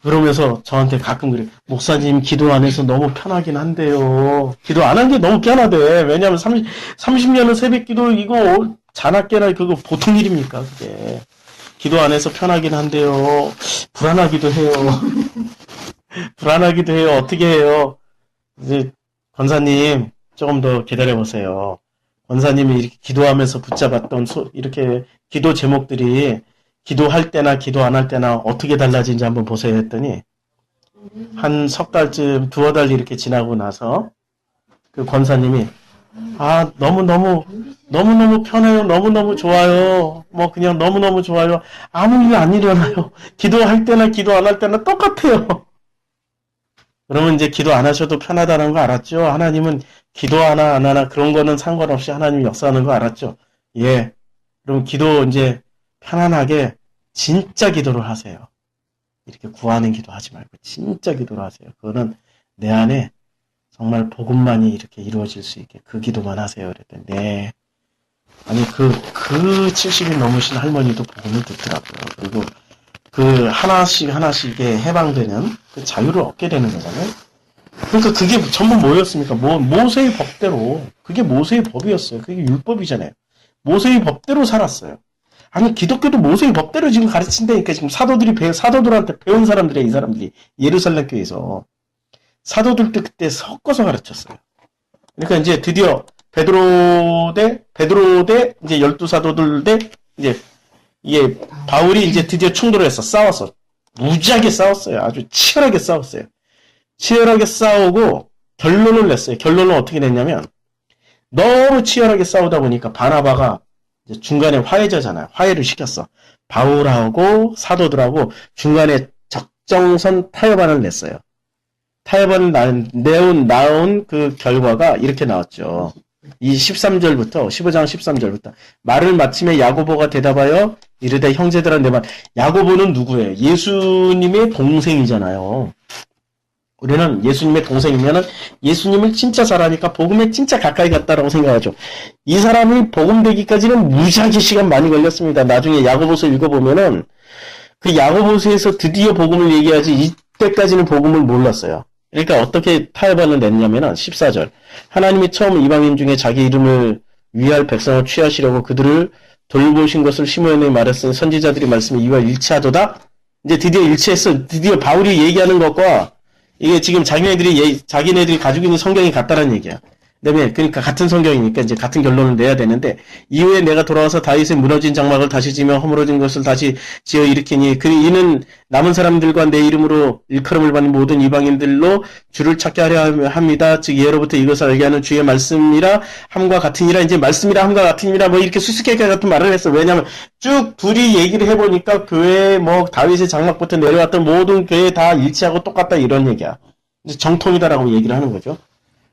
그러면서 저한테 가끔 그래. 목사님 기도 안 해서 너무 편하긴 한데요. 기도 안 한 게 너무 편하대. 왜냐면 30년은 새벽 기도 이거 자나깨나 그거 보통 일입니까 그게. 기도 안 해서 편하긴 한데요. 불안하기도 해요. 불안하기도 해요. 어떻게 해요? 이제 권사님 조금 더 기다려보세요. 권사님이 이렇게 기도하면서 붙잡았던 이렇게 기도 제목들이 기도할 때나 기도 안 할 때나 어떻게 달라진지 한번 보세요 했더니 한 석 달쯤 두어 달 이렇게 지나고 나서 그 권사님이 너무너무 편해요. 너무너무 좋아요. 뭐 그냥 너무너무 좋아요. 아무 일 안 일어나요. 기도할 때나 기도 안 할 때나 똑같아요. 그러면 이제 기도 안 하셔도 편하다는 거 알았죠? 하나님은 기도 하나 안 하나 그런 거는 상관없이 하나님이 역사하는 거 알았죠? 예. 그럼 기도 이제 편안하게 진짜 기도를 하세요. 이렇게 구하는 기도 하지 말고 진짜 기도를 하세요. 그거는 내 안에 정말 복음만이 이렇게 이루어질 수 있게 그 기도만 하세요. 그랬더니 네. 아니 그 70이 넘으신 할머니도 복음을 듣더라고요. 그리고 그 하나씩에 해방되는 그 자유를 얻게 되는 거잖아요. 그러니까 그게 전부 뭐였습니까? 모세의 법대로 그게 모세의 법이었어요. 그게 율법이잖아요. 모세의 법대로 살았어요. 아니 기독교도 모세의 법대로 지금 가르친다니까. 지금 사도들한테 배운 사람들이에요. 이 사람들이 예루살렘 교회에서 사도들도 그때 섞어서 가르쳤어요. 그러니까 이제 드디어 베드로 대 이제 12사도들 대 이제 이게 바울이 이제 드디어 충돌을 해서 싸웠어. 무지하게 싸웠어요. 아주 치열하게 싸웠어요. 치열하게 싸우고 결론을 냈어요. 결론은 어떻게 냈냐면 너무 치열하게 싸우다 보니까 바나바가 이제 중간에 화해자잖아요. 화해를 시켰어. 바울하고 사도들하고 중간에 적정선 타협안을 냈어요. 타협안을 나온 그 결과가 이렇게 나왔죠. 이 15장 13절부터 말을 마침에 야고보가 대답하여 이르되 형제들아 내 말. 야고보는 누구예요? 예수님의 동생이잖아요. 우리는 예수님의 동생이면은 예수님을 진짜 잘 아니까 복음에 진짜 가까이 갔다라고 생각하죠. 이 사람이 복음 되기까지는 무지하게 시간 많이 걸렸습니다. 나중에 야고보서 읽어보면은 그 야고보서에서 드디어 복음을 얘기하지 이때까지는 복음을 몰랐어요. 그러니까 어떻게 타협안을 냈냐면은 14절. 하나님이 처음 이방인 중에 자기 이름을 위할 백성을 취하시려고 그들을 돌보신 것을 시므온이 말했으니 선지자들이 말씀이 이와 일치하도다. 이제 드디어 일치했어. 드디어 바울이 얘기하는 것과 이게 지금 자기네들이 가지고 있는 성경이 같다는 얘기야. 그다음에 그러니까 같은 성경이니까 이제 같은 결론을 내야 되는데 이후에 내가 돌아와서 다윗의 무너진 장막을 다시 지며 허물어진 것을 다시 지어 일으키니 이는 남은 사람들과 내 이름으로 일컬음을 받는 모든 이방인들로 주를 찾게 하려 합니다. 즉 예로부터 이것을 알게 하는 주의 말씀이라 함과 같으니라. 이제 말씀이라 함과 같으니라 뭐 이렇게 수수께끼 같은 말을 했어. 왜냐하면 쭉 둘이 얘기를 해보니까 교회 뭐 다윗의 장막부터 내려왔던 모든 교회 다 일치하고 똑같다 이런 얘기야. 이제 정통이다라고 얘기를 하는 거죠.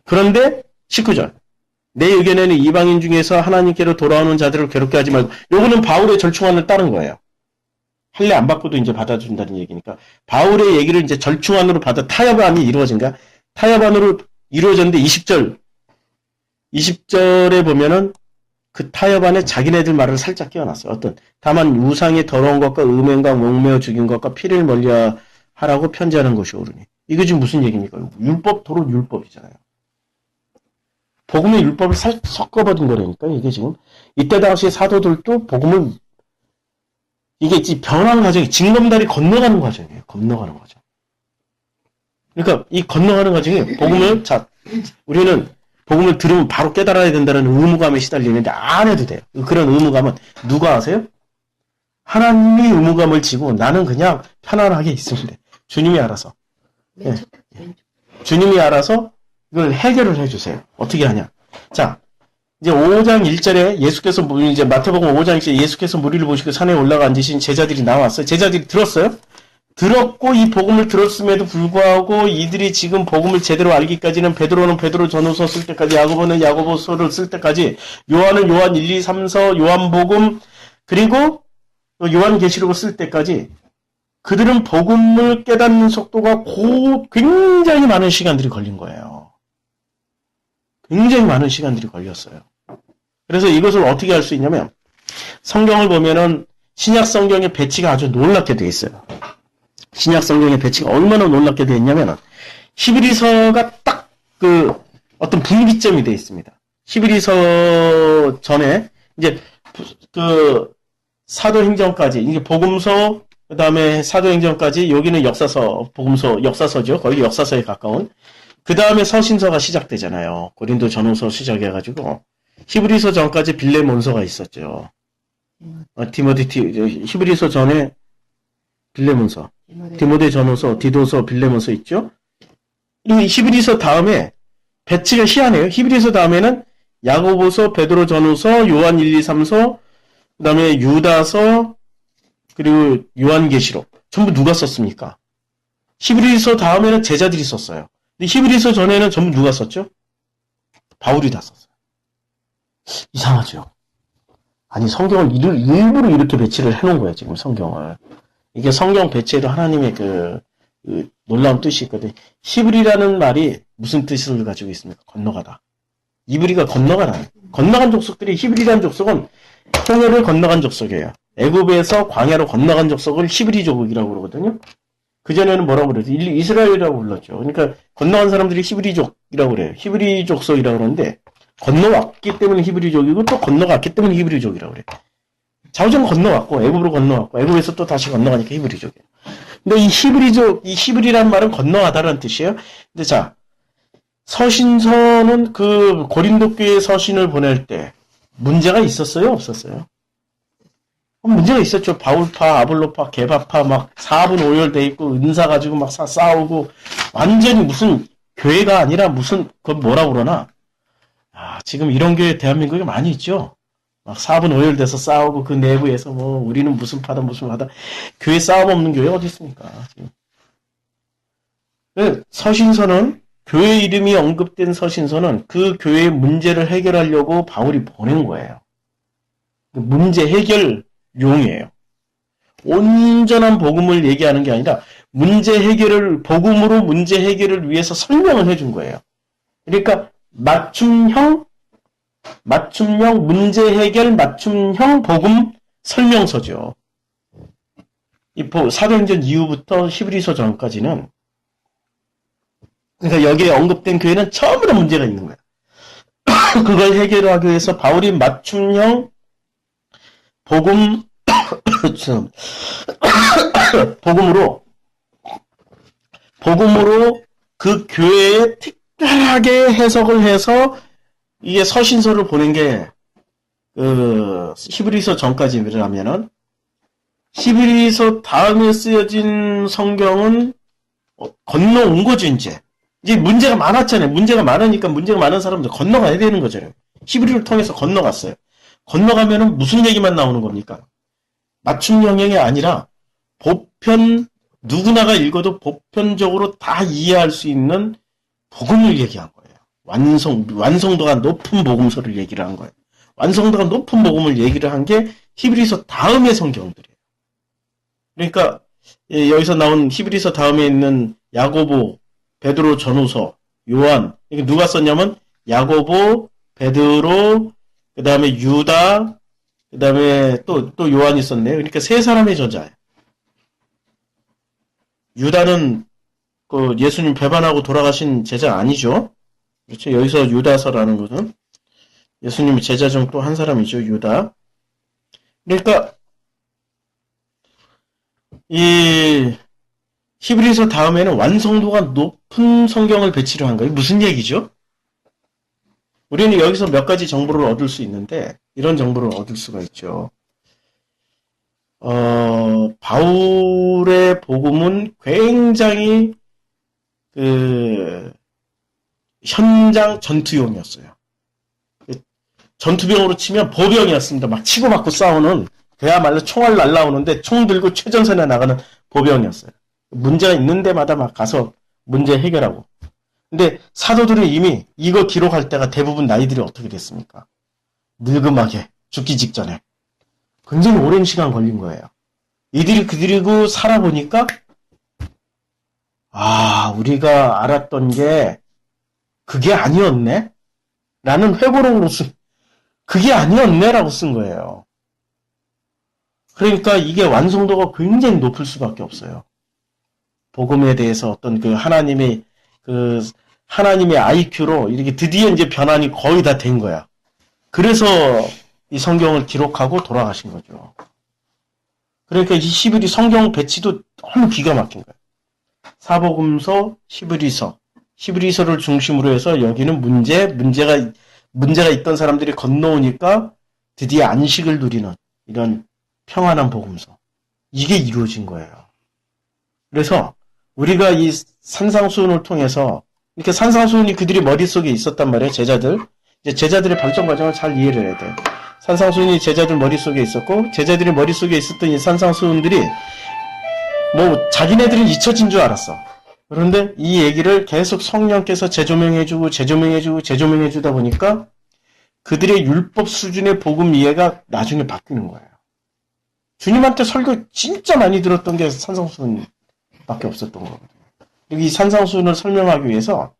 그런데 19절. 내 의견에는 이방인 중에서 하나님께로 돌아오는 자들을 괴롭게 하지 말고, 요거는 바울의 절충안을 따른 거예요. 할례 안 받고도 이제 받아준다는 얘기니까. 바울의 얘기를 이제 절충안으로 타협안이 이루어진가? 타협안으로 이루어졌는데 20절에 보면은 그 타협안에 자기네들 말을 살짝 끼워놨어요. 다만 우상의 더러운 것과 음행과 목매어 죽인 것과 피를 멀리하라고 편지하는 것이 옳으니. 이게 지금 무슨 얘기입니까? 도로 율법이잖아요. 복음의 율법을 섞어버린 거라니까, 이게 지금. 이때 당시 사도들도 복음을, 이게 변화하는 과정이, 징검다리 건너가는 과정이에요. 건너가는 과정. 그러니까, 이 건너가는 과정이, 우리는 복음을 들으면 바로 깨달아야 된다는 의무감에 시달리는데, 안 해도 돼요. 그런 의무감은 누가 아세요? 하나님이 의무감을 지고, 나는 그냥 편안하게 있으면 돼. 주님이 알아서. 네. 주님이 알아서, 이걸 해결을 해주세요. 어떻게 하냐. 자, 이제 5장 1절에 예수께서 이제 마태복음 5장 1절에 예수께서 무리를 보시고 산에 올라가 앉으신 제자들이 나왔어요. 제자들이 들었어요. 들었고 이 복음을 들었음에도 불구하고 이들이 지금 복음을 제대로 알기까지는 베드로는 베드로 전후서 쓸 때까지, 야고보는 야고보서를 쓸 때까지, 요한은 요한 1, 2, 3서, 요한복음, 그리고 요한계시록을 쓸 때까지 그들은 복음을 깨닫는 속도가 굉장히 많은 시간들이 걸린 거예요. 굉장히 많은 시간들이 걸렸어요. 그래서 이것을 어떻게 할 수 있냐면 성경을 보면은 신약 성경의 배치가 아주 놀랍게 되어 있어요. 신약 성경의 배치가 얼마나 놀랍게 되어 있냐면 히브리서가 딱 그 어떤 분기점이 되어 있습니다. 히브리서 전에 이제 그 사도행전까지 이게 복음서 그 다음에 사도행전까지 여기는 역사서 복음서 역사서죠. 거의 역사서에 가까운 그 다음에 서신서가 시작되잖아요. 고린도 전후서 시작해가지고 히브리서 전까지 빌레몬서가 있었죠. 히브리서 전에 빌레몬서, 디모데 전후서, 디도서, 빌레몬서 있죠. 그리고 히브리서 다음에 배치가 희한해요. 히브리서 다음에는 야고보서, 베드로 전후서, 요한 1, 2, 3서, 그 다음에 유다서, 그리고 요한계시록. 전부 누가 썼습니까? 히브리서 다음에는 제자들이 썼어요. 근데 히브리서 전에는 전부 누가 썼죠? 바울이 다 썼어요. 이상하죠? 아니, 성경을 일부러 이렇게 배치를 해놓은 거예요, 지금 성경을. 이게 성경 배치에도 하나님의 그 놀라운 뜻이 있거든요. 히브리라는 말이 무슨 뜻을 가지고 있습니까? 건너가다. 이브리가 건너가다. 건너간 족속들이 히브리라는 족속은 홍해를 건너간 족속이에요. 애굽에서 광야로 건너간 족속을 히브리족이라고 그러거든요. 그전에는 뭐라고 그래요? 이스라엘이라고 불렀죠. 그러니까 건너간 사람들이 히브리족이라고 그래요. 히브리족속이라고 그러는데 건너왔기 때문에 히브리족이고 또 건너갔기 때문에 히브리족이라고 그래요. 자우전 건너왔고 애굽으로 건너왔고 애굽에서 또 다시 건너가니까 히브리족이에요. 근데 이 히브리라는 말은 건너가다라는 뜻이에요. 근데 자, 서신서는 그 고린도 교회 서신을 보낼 때 문제가 있었어요? 없었어요? 문제가 있었죠. 바울파, 아볼로파, 게바파 막 4분 5열 돼 있고 은사 가지고 막 싸우고 완전히 무슨 교회가 아니라 무슨 그 뭐라 그러나 지금 이런 교회 대한민국에 많이 있죠. 막 4분 5열 돼서 싸우고 그 내부에서 뭐 우리는 무슨 파다 무슨 파다 교회 싸움 없는 교회 어디 있습니까? 지금. 서신서는 교회 이름이 언급된 서신서는 그 교회의 문제를 해결하려고 바울이 보낸 거예요. 문제 해결용이에요. 온전한 복음을 얘기하는 게 아니라 복음으로 문제 해결을 위해서 설명을 해준 거예요. 그러니까 맞춤형 문제 해결 맞춤형 복음 설명서죠. 이 사도행전 이후부터 히브리서 전까지는 그러니까 여기에 언급된 교회는 처음부터 문제가 있는 거야. 그걸 해결하기 위해서 바울이 맞춤형 복음으로 그 교회에 특별하게 해석을 해서 이게 서신서를 보낸 게 히브리서 전까지라면은 히브리서 다음에 쓰여진 성경은 건너온 거죠. 이제 문제가 많았잖아요. 문제가 많으니까 문제가 많은 사람들 건너가야 되는 거잖아요. 히브리를 통해서 건너갔어요. 건너가면은 무슨 얘기만 나오는 겁니까? 맞춤 영역이 아니라 보편 누구나가 읽어도 보편적으로 다 이해할 수 있는 복음을 얘기한 거예요. 완성도가 높은 복음서를 얘기를 한 거예요. 완성도가 높은 복음을 얘기를 한 게 히브리서 다음의 성경들이에요. 그러니까 여기서 나온 히브리서 다음에 있는 야고보, 베드로 전후서, 요한 이게 누가 썼냐면 야고보, 베드로, 그 다음에 유다, 그 다음에 또 요한이 썼네요. 그러니까 세 사람의 저자예요. 유다는 그 예수님 배반하고 돌아가신 제자 아니죠. 그렇죠. 여기서 유다서라는 것은 예수님의 제자 중 또 한 사람이죠. 유다. 그러니까 이 히브리서 다음에는 완성도가 높은 성경을 배치를 한 거예요. 무슨 얘기죠? 우리는 여기서 몇 가지 정보를 얻을 수 있는데 이런 정보를 얻을 수가 있죠. 바울의 복음은 굉장히 현장 전투용이었어요. 전투병으로 치면 보병이었습니다. 막 치고받고 싸우는, 그야말로 총알 날라오는데 총 들고 최전선에 나가는 보병이었어요. 문제가 있는 데마다 막 가서 문제 해결하고. 근데 사도들은 이미 이거 기록할 때가 대부분 나이들이 어떻게 됐습니까? 늙음하게, 죽기 직전에. 굉장히 오랜 시간 걸린 거예요. 이들이 그리고 살아보니까, 우리가 알았던 게 그게 아니었네? 라는 회고록으로 그게 아니었네? 라고 쓴 거예요. 그러니까 이게 완성도가 굉장히 높을 수밖에 없어요. 복음에 대해서 어떤 하나님의 IQ로 이렇게 드디어 이제 변환이 거의 다 된 거야. 그래서 이 성경을 기록하고 돌아가신 거죠. 그러니까 이 히브리 성경 배치도 너무 기가 막힌 거예요. 사복음서, 히브리서를 중심으로 해서 여기는 문제가 있던 사람들이 건너오니까 드디어 안식을 누리는 이런 평안한 복음서. 이게 이루어진 거예요. 그래서 우리가 이 산상수훈을 통해서 이렇게 산상수훈이 그들이 머릿속에 있었단 말이에요. 제자들의 발전 과정을 잘 이해를 해야 돼요. 산상수훈이 제자들 머릿속에 있었고 제자들이 머릿속에 있었던 이 산상수훈들이 자기네들은 잊혀진 줄 알았어. 그런데 이 얘기를 계속 성령께서 재조명해주다 보니까 그들의 율법 수준의 복음 이해가 나중에 바뀌는 거예요. 주님한테 설교 진짜 많이 들었던 게 산상수훈밖에 없었던 거거든요. 이 산상수훈을 설명하기 위해서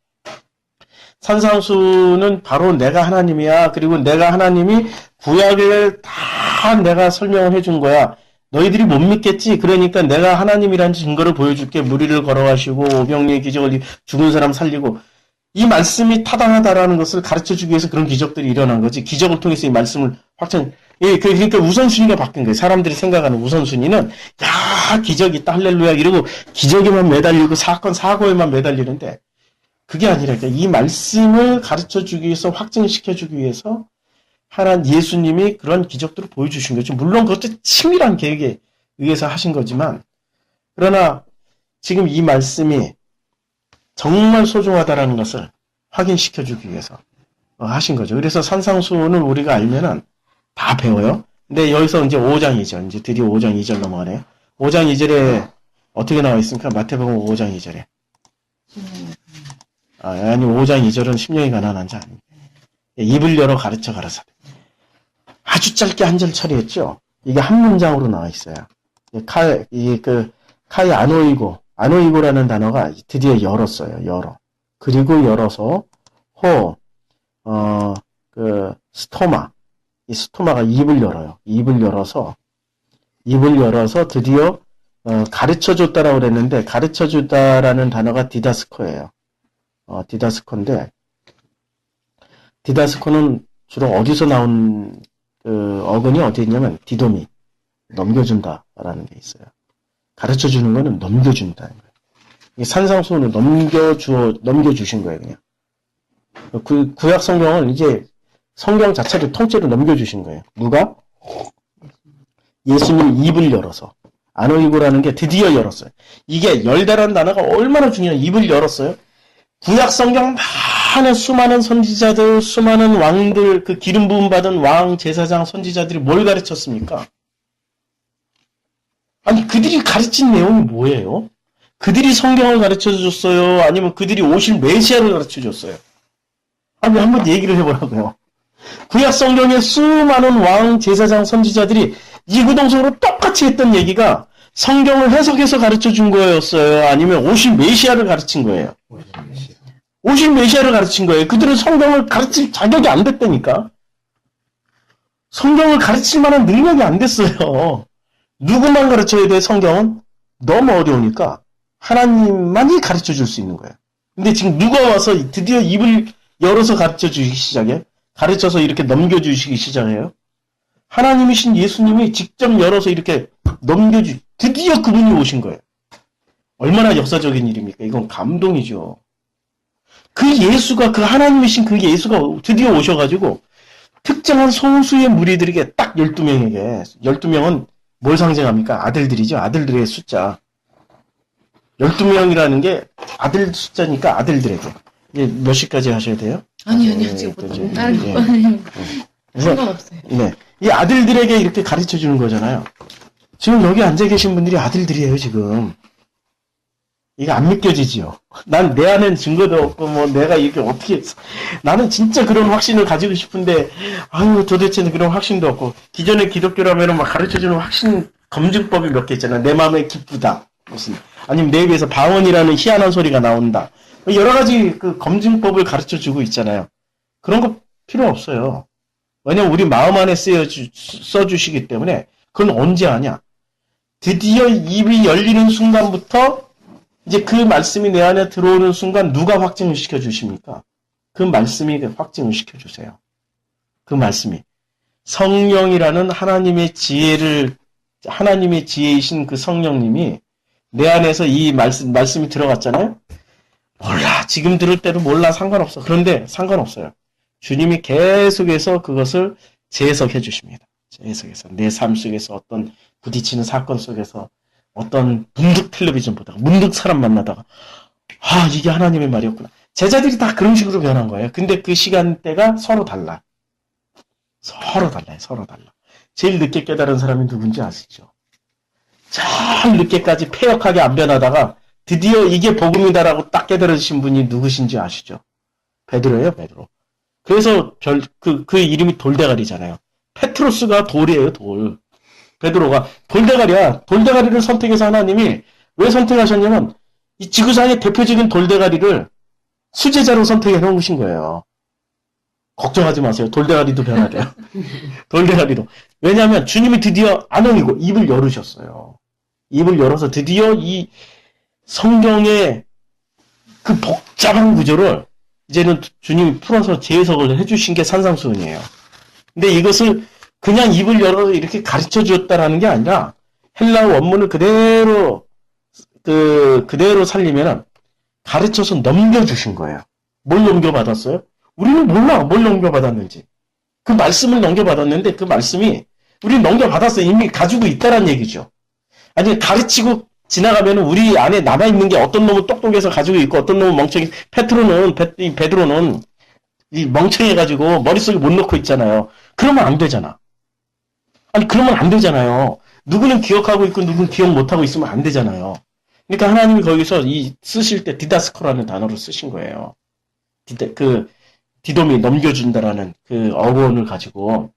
산상수훈은 바로 내가 하나님이야. 그리고 내가 하나님이 구약을 다 내가 설명을 해준 거야. 너희들이 못 믿겠지? 그러니까 내가 하나님이라는 증거를 보여줄게. 무리를 걸어가시고 오병리의 기적을 죽은 사람 살리고 이 말씀이 타당하다라는 것을 가르쳐주기 위해서 그런 기적들이 일어난 거지. 기적을 통해서 이 말씀을 그러니까 우선순위가 바뀐 거예요. 사람들이 생각하는 우선순위는 기적이 있다 할렐루야 이러고 기적에만 매달리고 사고에만 매달리는데 그게 아니라 이 말씀을 가르쳐주기 위해서 확증시켜주기 위해서 예수님이 그런 기적들을 보여주신 거죠. 물론 그것도 치밀한 계획에 의해서 하신 거지만 그러나 지금 이 말씀이 정말 소중하다라는 것을 확인시켜주기 위해서 하신 거죠. 그래서 산상수훈을 우리가 알면은 다 배워요. 근데 여기서 이제 5장 2절, 이제 드디어 5장 2절 넘어가네요. 5장 2절에 어떻게 나와 있습니까? 마태복음 5장 2절에. 아니 5장 2절은 심령이 가난한 자 아닙니다. 입을 열어 가르쳐 가라사대. 아주 짧게 한 절 처리했죠. 이게 한 문장으로 나와 있어요. 카이 아노이고라는 단어가 드디어 열었어요. 그리고 열어서 스토마. 이 스토마가 입을 열어요. 입을 열어서 드디어 가르쳐 줬다라고 그랬는데 가르쳐 줬다라는 단어가 디다스코예요. 디다스코인데 디다스코는 주로 어디서 나온 어근이 어디 있냐면 디도미, 넘겨준다라는 게 있어요. 가르쳐 주는 거는 넘겨준다는 거예요. 산상수훈을 넘겨주신 거예요, 그냥. 구약 성경을 이제 성경 자체를 통째로 넘겨주신 거예요. 누가? 예수님 입을 열어서. 아노이고라는 게 드디어 열었어요. 이게 열다라는 단어가 얼마나 중요해요. 입을 열었어요. 구약 성경 많은 수많은 선지자들, 수많은 왕들, 그 기름 부음 받은 왕, 제사장, 선지자들이 뭘 가르쳤습니까? 아니, 그들이 가르친 내용이 뭐예요? 그들이 성경을 가르쳐줬어요? 아니면 그들이 오실 메시아를 가르쳐줬어요? 아니, 한번 얘기를 해보라고요. 구약 성경의 수많은 왕, 제사장, 선지자들이 이구동성으로 똑같이 했던 얘기가 성경을 해석해서 가르쳐준 거였어요? 아니면 오실 메시아를 가르친 거예요? 오실 메시아를 가르친 거예요. 그들은 성경을 가르칠 자격이 안 됐다니까. 성경을 가르칠 만한 능력이 안 됐어요. 누구만 가르쳐야 돼, 성경은? 너무 어려우니까 하나님만이 가르쳐 줄 수 있는 거예요. 근데 지금 누가 와서 드디어 입을 열어서 가르쳐 주시기 시작해? 가르쳐서 이렇게 넘겨주시기 시작해요? 하나님이신 예수님이 직접 열어서 이렇게 드디어 그분이 오신 거예요. 얼마나 역사적인 일입니까? 이건 감동이죠. 그 하나님이신 그 예수가 드디어 오셔가지고 특정한 소수의 무리들에게 딱 12명에게 12명은 뭘 상징합니까? 아들들이죠. 아들들의 숫자. 12명이라는 게 아들 숫자니까 아들들에게. 이제 몇 시까지 하셔야 돼요? 아니요. 지금 다른 거. 상관없어요. 네. 이 아들들에게 이렇게 가르쳐 주는 거잖아요. 지금 여기 앉아 계신 분들이 아들들이에요, 지금. 이게 안 믿겨지지요. 난 내 안엔 증거도 없고, 뭐, 내가 이렇게 어떻게 했어. 나는 진짜 그런 확신을 가지고 싶은데, 아유, 도대체 그런 확신도 없고, 기존의 기독교라면 막 가르쳐 주는 확신, 검증법이 몇 개 있잖아. 내 마음에 기쁘다. 무슨, 아니면 내 입에서 방언이라는 희한한 소리가 나온다. 여러 가지 그 검증법을 가르쳐 주고 있잖아요. 그런 거 필요 없어요. 왜냐면 우리 마음 안에 써주시기 때문에, 그건 언제 하냐? 드디어 입이 열리는 순간부터 이제 그 말씀이 내 안에 들어오는 순간 누가 확증을 시켜주십니까? 그 말씀이 확증을 시켜주세요. 그 말씀이. 성령이라는 하나님의 지혜이신 그 성령님이 내 안에서 이 말씀이 들어갔잖아요? 몰라. 지금 들을 때도 몰라. 상관없어. 그런데 상관없어요. 주님이 계속해서 그것을 재해석해 주십니다. 재해석해서. 내 삶 속에서 어떤 부딪히는 사건 속에서 어떤 문득 텔레비전 보다가 문득 사람 만나다가 아 이게 하나님의 말이었구나. 제자들이 다 그런 식으로 변한 거예요. 근데 그 시간대가 서로 달라. 서로 달라요. 서로 달라. 제일 늦게 깨달은 사람이 누군지 아시죠? 제일 늦게까지 패역하게 안 변하다가 드디어 이게 복음이다라고 딱 깨달으신 분이 누구신지 아시죠? 베드로예요. 베드로. 그래서 그 이름이 돌대가리잖아요. 페트로스가 돌이에요. 돌. 베드로가 돌대가리야. 돌대가리를 선택해서 하나님이 왜 선택하셨냐면 이 지구상의 대표적인 돌대가리를 수제자로 선택해 놓으신 거예요. 걱정하지 마세요. 돌대가리도 변화돼요. 돌대가리도. 왜냐하면 주님이 드디어 아멘이고 입을 열으셨어요. 입을 열어서 드디어 이 성경의 그 복잡한 구조를 이제는 주님이 풀어서 재해석을 해주신 게 산상수훈이에요. 근데 이것을 그냥 입을 열어 이렇게 가르쳐 주었다라는 게 아니라 헬라어 원문을 그대로 살리면 가르쳐서 넘겨주신 거예요. 뭘 넘겨받았어요? 우리는 몰라 뭘 넘겨받았는지. 그 말씀을 넘겨받았는데 그 말씀이 우리는 넘겨받았어요. 이미 가지고 있다란 얘기죠. 아니 가르치고 지나가면 우리 안에 남아있는 게 어떤 놈은 똑똑해서 가지고 있고 어떤 놈은 멍청이 베드로는 이 멍청해가지고 머릿속에 못 넣고 있잖아요. 그러면 안 되잖아. 아니 그러면 안 되잖아요. 누구는 기억하고 있고 누구는 기억 못하고 있으면 안 되잖아요. 그러니까 하나님이 거기서 이 쓰실 때 디다스코라는 단어를 쓰신 거예요. 디돔이 넘겨준다라는 그 어원을 가지고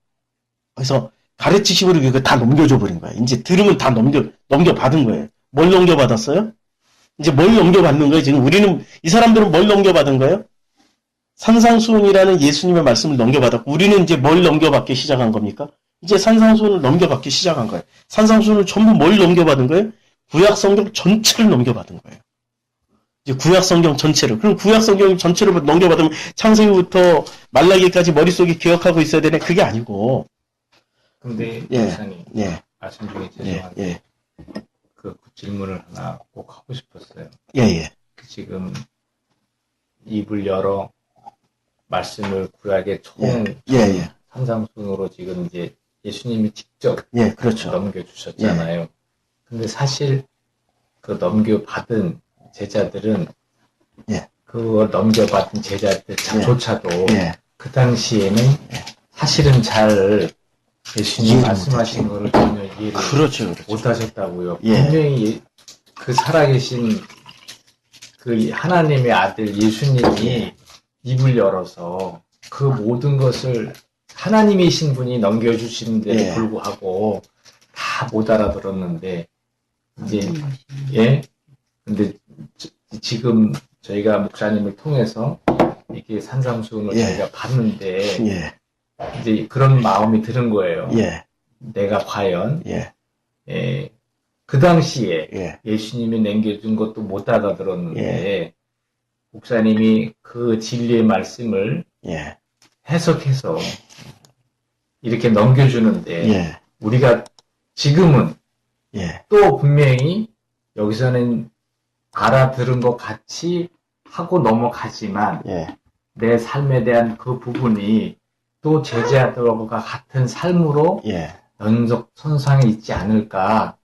그래서 가르치심으로 그거 다 넘겨줘 버린 거예요. 이제 들으면 다 넘겨받은 거예요. 뭘 넘겨받았어요? 이제 뭘 넘겨받는 거예요? 지금 우리는 이 사람들은 뭘 넘겨받은 거예요? 산상수훈이라는 예수님의 말씀을 넘겨받았고 우리는 이제 뭘 넘겨받기 시작한 겁니까? 이제 산상수훈을 넘겨받기 시작한 거예요. 산상수훈을 전부 뭘 넘겨받은 거예요? 구약성경 전체를 넘겨받은 거예요. 이제 구약성경 전체를. 그럼 구약성경 전체를 넘겨받으면 창세기부터 말라기까지 머릿속에 기억하고 있어야 되네. 그게 아니고. 근데 예, 목사님 예, 말씀 중에 죄송한데 예, 그 질문을 하나 꼭 하고 싶었어요. 예, 예. 지금 입을 열어 말씀을 구약의 예. 산상순으로 지금 이제 예수님이 직접 예, 그렇죠. 넘겨주셨잖아요. 근데 사실 그 넘겨받은 제자들은 예. 그걸 넘겨받은 제자들조차도 그 당시에는 사실은 잘 예수님 말씀하신 거를 전혀 이해를 그렇죠. 못하셨다고요. 예. 분명히 그 살아계신 그 하나님의 아들 예수님이 입을 열어서 그 모든 것을 하나님이신 분이 넘겨주시는데도 불구하고 다 못 알아들었는데 이제 근데 지금 저희가 목사님을 통해서 이렇게 산상수훈을 저희가 봤는데 이제 그런 마음이 드는 거예요. 내가 과연 그 당시에 예수님이 남겨준 것도 못 알아들었는데 목사님이 그 진리의 말씀을 해석해서 이렇게 넘겨주는데 우리가 지금은 또 분명히 여기서는 알아들은 것 같이 하고 넘어가지만 내 삶에 대한 그 부분이 또 제자들과 같은 삶으로 연속선상에 있지 않을까.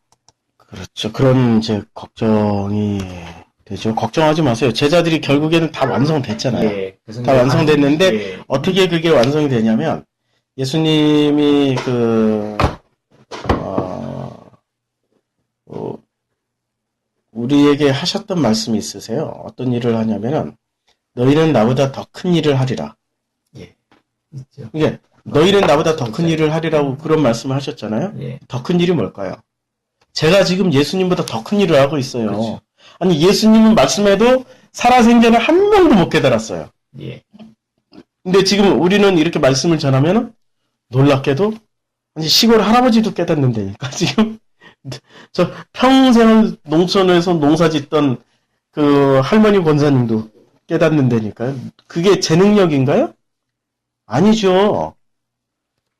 그렇죠. 그런 이제 걱정이 되죠. 걱정하지 마세요. 제자들이 결국에는 다 완성됐잖아요. 다 완성됐는데 어떻게 그게 완성이 되냐면 예수님이 우리에게 하셨던 말씀이 있으세요. 어떤 일을 하냐면은, 너희는 나보다 더 큰 일을 하리라. 예. 있죠. 이게, 너희는 나보다 더 큰 일을 하리라고 그런 말씀을 하셨잖아요. 예. 더 큰 일이 뭘까요? 제가 지금 예수님보다 더 큰 일을 하고 있어요. 그렇죠. 아니, 예수님은 말씀해도 살아생전에 한 명도 못 깨달았어요. 예. 근데 지금 우리는 이렇게 말씀을 전하면 놀랍게도 아니 시골 할아버지도 깨닫는다니까. 지금 저 평생을 농촌에서 농사 짓던 그 할머니 권사님도 깨닫는다니까요. 그게 제 능력인가요? 아니죠.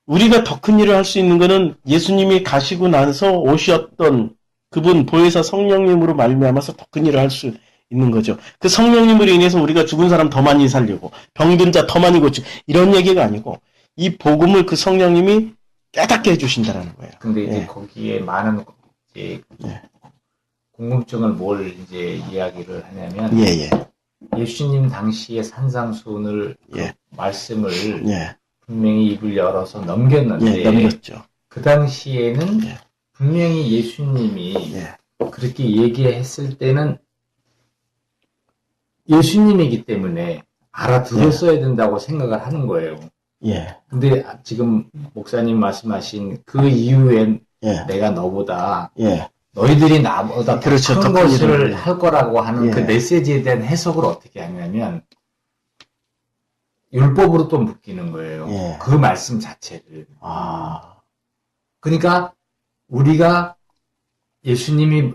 우리가 더 큰 일을 할 수 있는 거는 예수님이 가시고 나서 오셨던 그분 보혜사 성령님으로 말미암아서 더 큰 일을 할 수 있는 거죠. 그 성령님으로 인해서 우리가 죽은 사람 더 많이 살리고 병든 자 더 많이 고치고 이런 얘기가 아니고 이 복음을 그 성령님이 깨닫게 해주신다라는 거예요. 근데 이제 예. 거기에 많은 이제 예. 궁금증을 뭘 이제 이야기를 하냐면 예. 예수님 당시의 산상수훈을 예. 그 말씀을 예. 분명히 입을 열어서 넘겼는데 예. 넘겼죠. 그 당시에는 예. 분명히 예수님이 예. 그렇게 얘기했을 때는 예수님이기 때문에 알아들었어야 된다고 생각을 하는 거예요. 예. 근데 지금 목사님 말씀하신 그 이후엔 예. 내가 너보다 예. 너희들이 나보다 그렇죠. 더 큰 더 큰 것을 일을. 할 거라고 하는 예. 그 메시지에 대한 해석을 어떻게 하냐면 율법으로 또 묶이는 거예요. 예. 그 말씀 자체를. 아. 그러니까 우리가 예수님이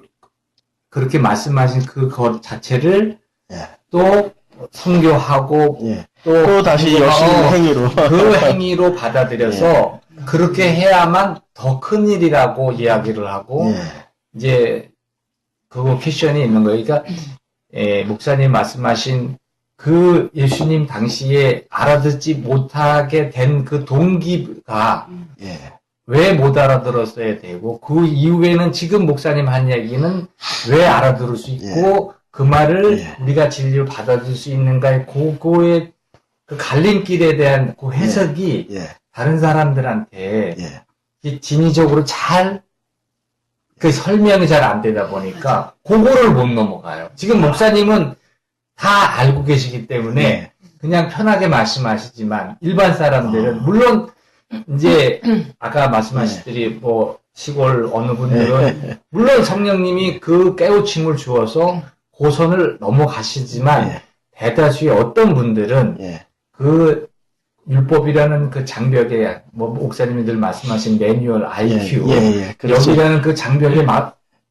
그렇게 말씀하신 그 자체를 예. 또 선교하고 예. 또 다시 열심히 행위로. 그 행위로 받아들여서 그렇게 해야만 더 큰 일이라고 이야기를 하고 예. 이제 그거 퀘션이 있는 거예요. 그러니까 목사님 말씀하신 그 예수님 당시에 알아듣지 못하게 된 그 동기가 예. 왜 못 알아들었어야 되고 그 이후에는 지금 목사님 한 얘기는 왜 알아들을 수 있고 그 말을 예. 우리가 진리로 받아들일 수 있는가의 그거의 그 갈림길에 대한 그 해석이 예. 다른 사람들한테 예. 이 진의적으로 잘 그 설명이 잘 안 되다 보니까 그거를 못 넘어가요. 지금 목사님은 다 알고 계시기 때문에 예. 그냥 편하게 말씀하시지만 일반 사람들은 물론 이제 아까 말씀하시더니 뭐 시골 어느 분들은 물론 성령님이 그 깨우침을 주어서 고선을 넘어가시지만 예. 대다수의 어떤 분들은 예. 그 율법이라는 그 장벽에 뭐 목사님이 늘 말씀하신 매뉴얼 IQ 예. 그렇죠. 여기라는 그 장벽에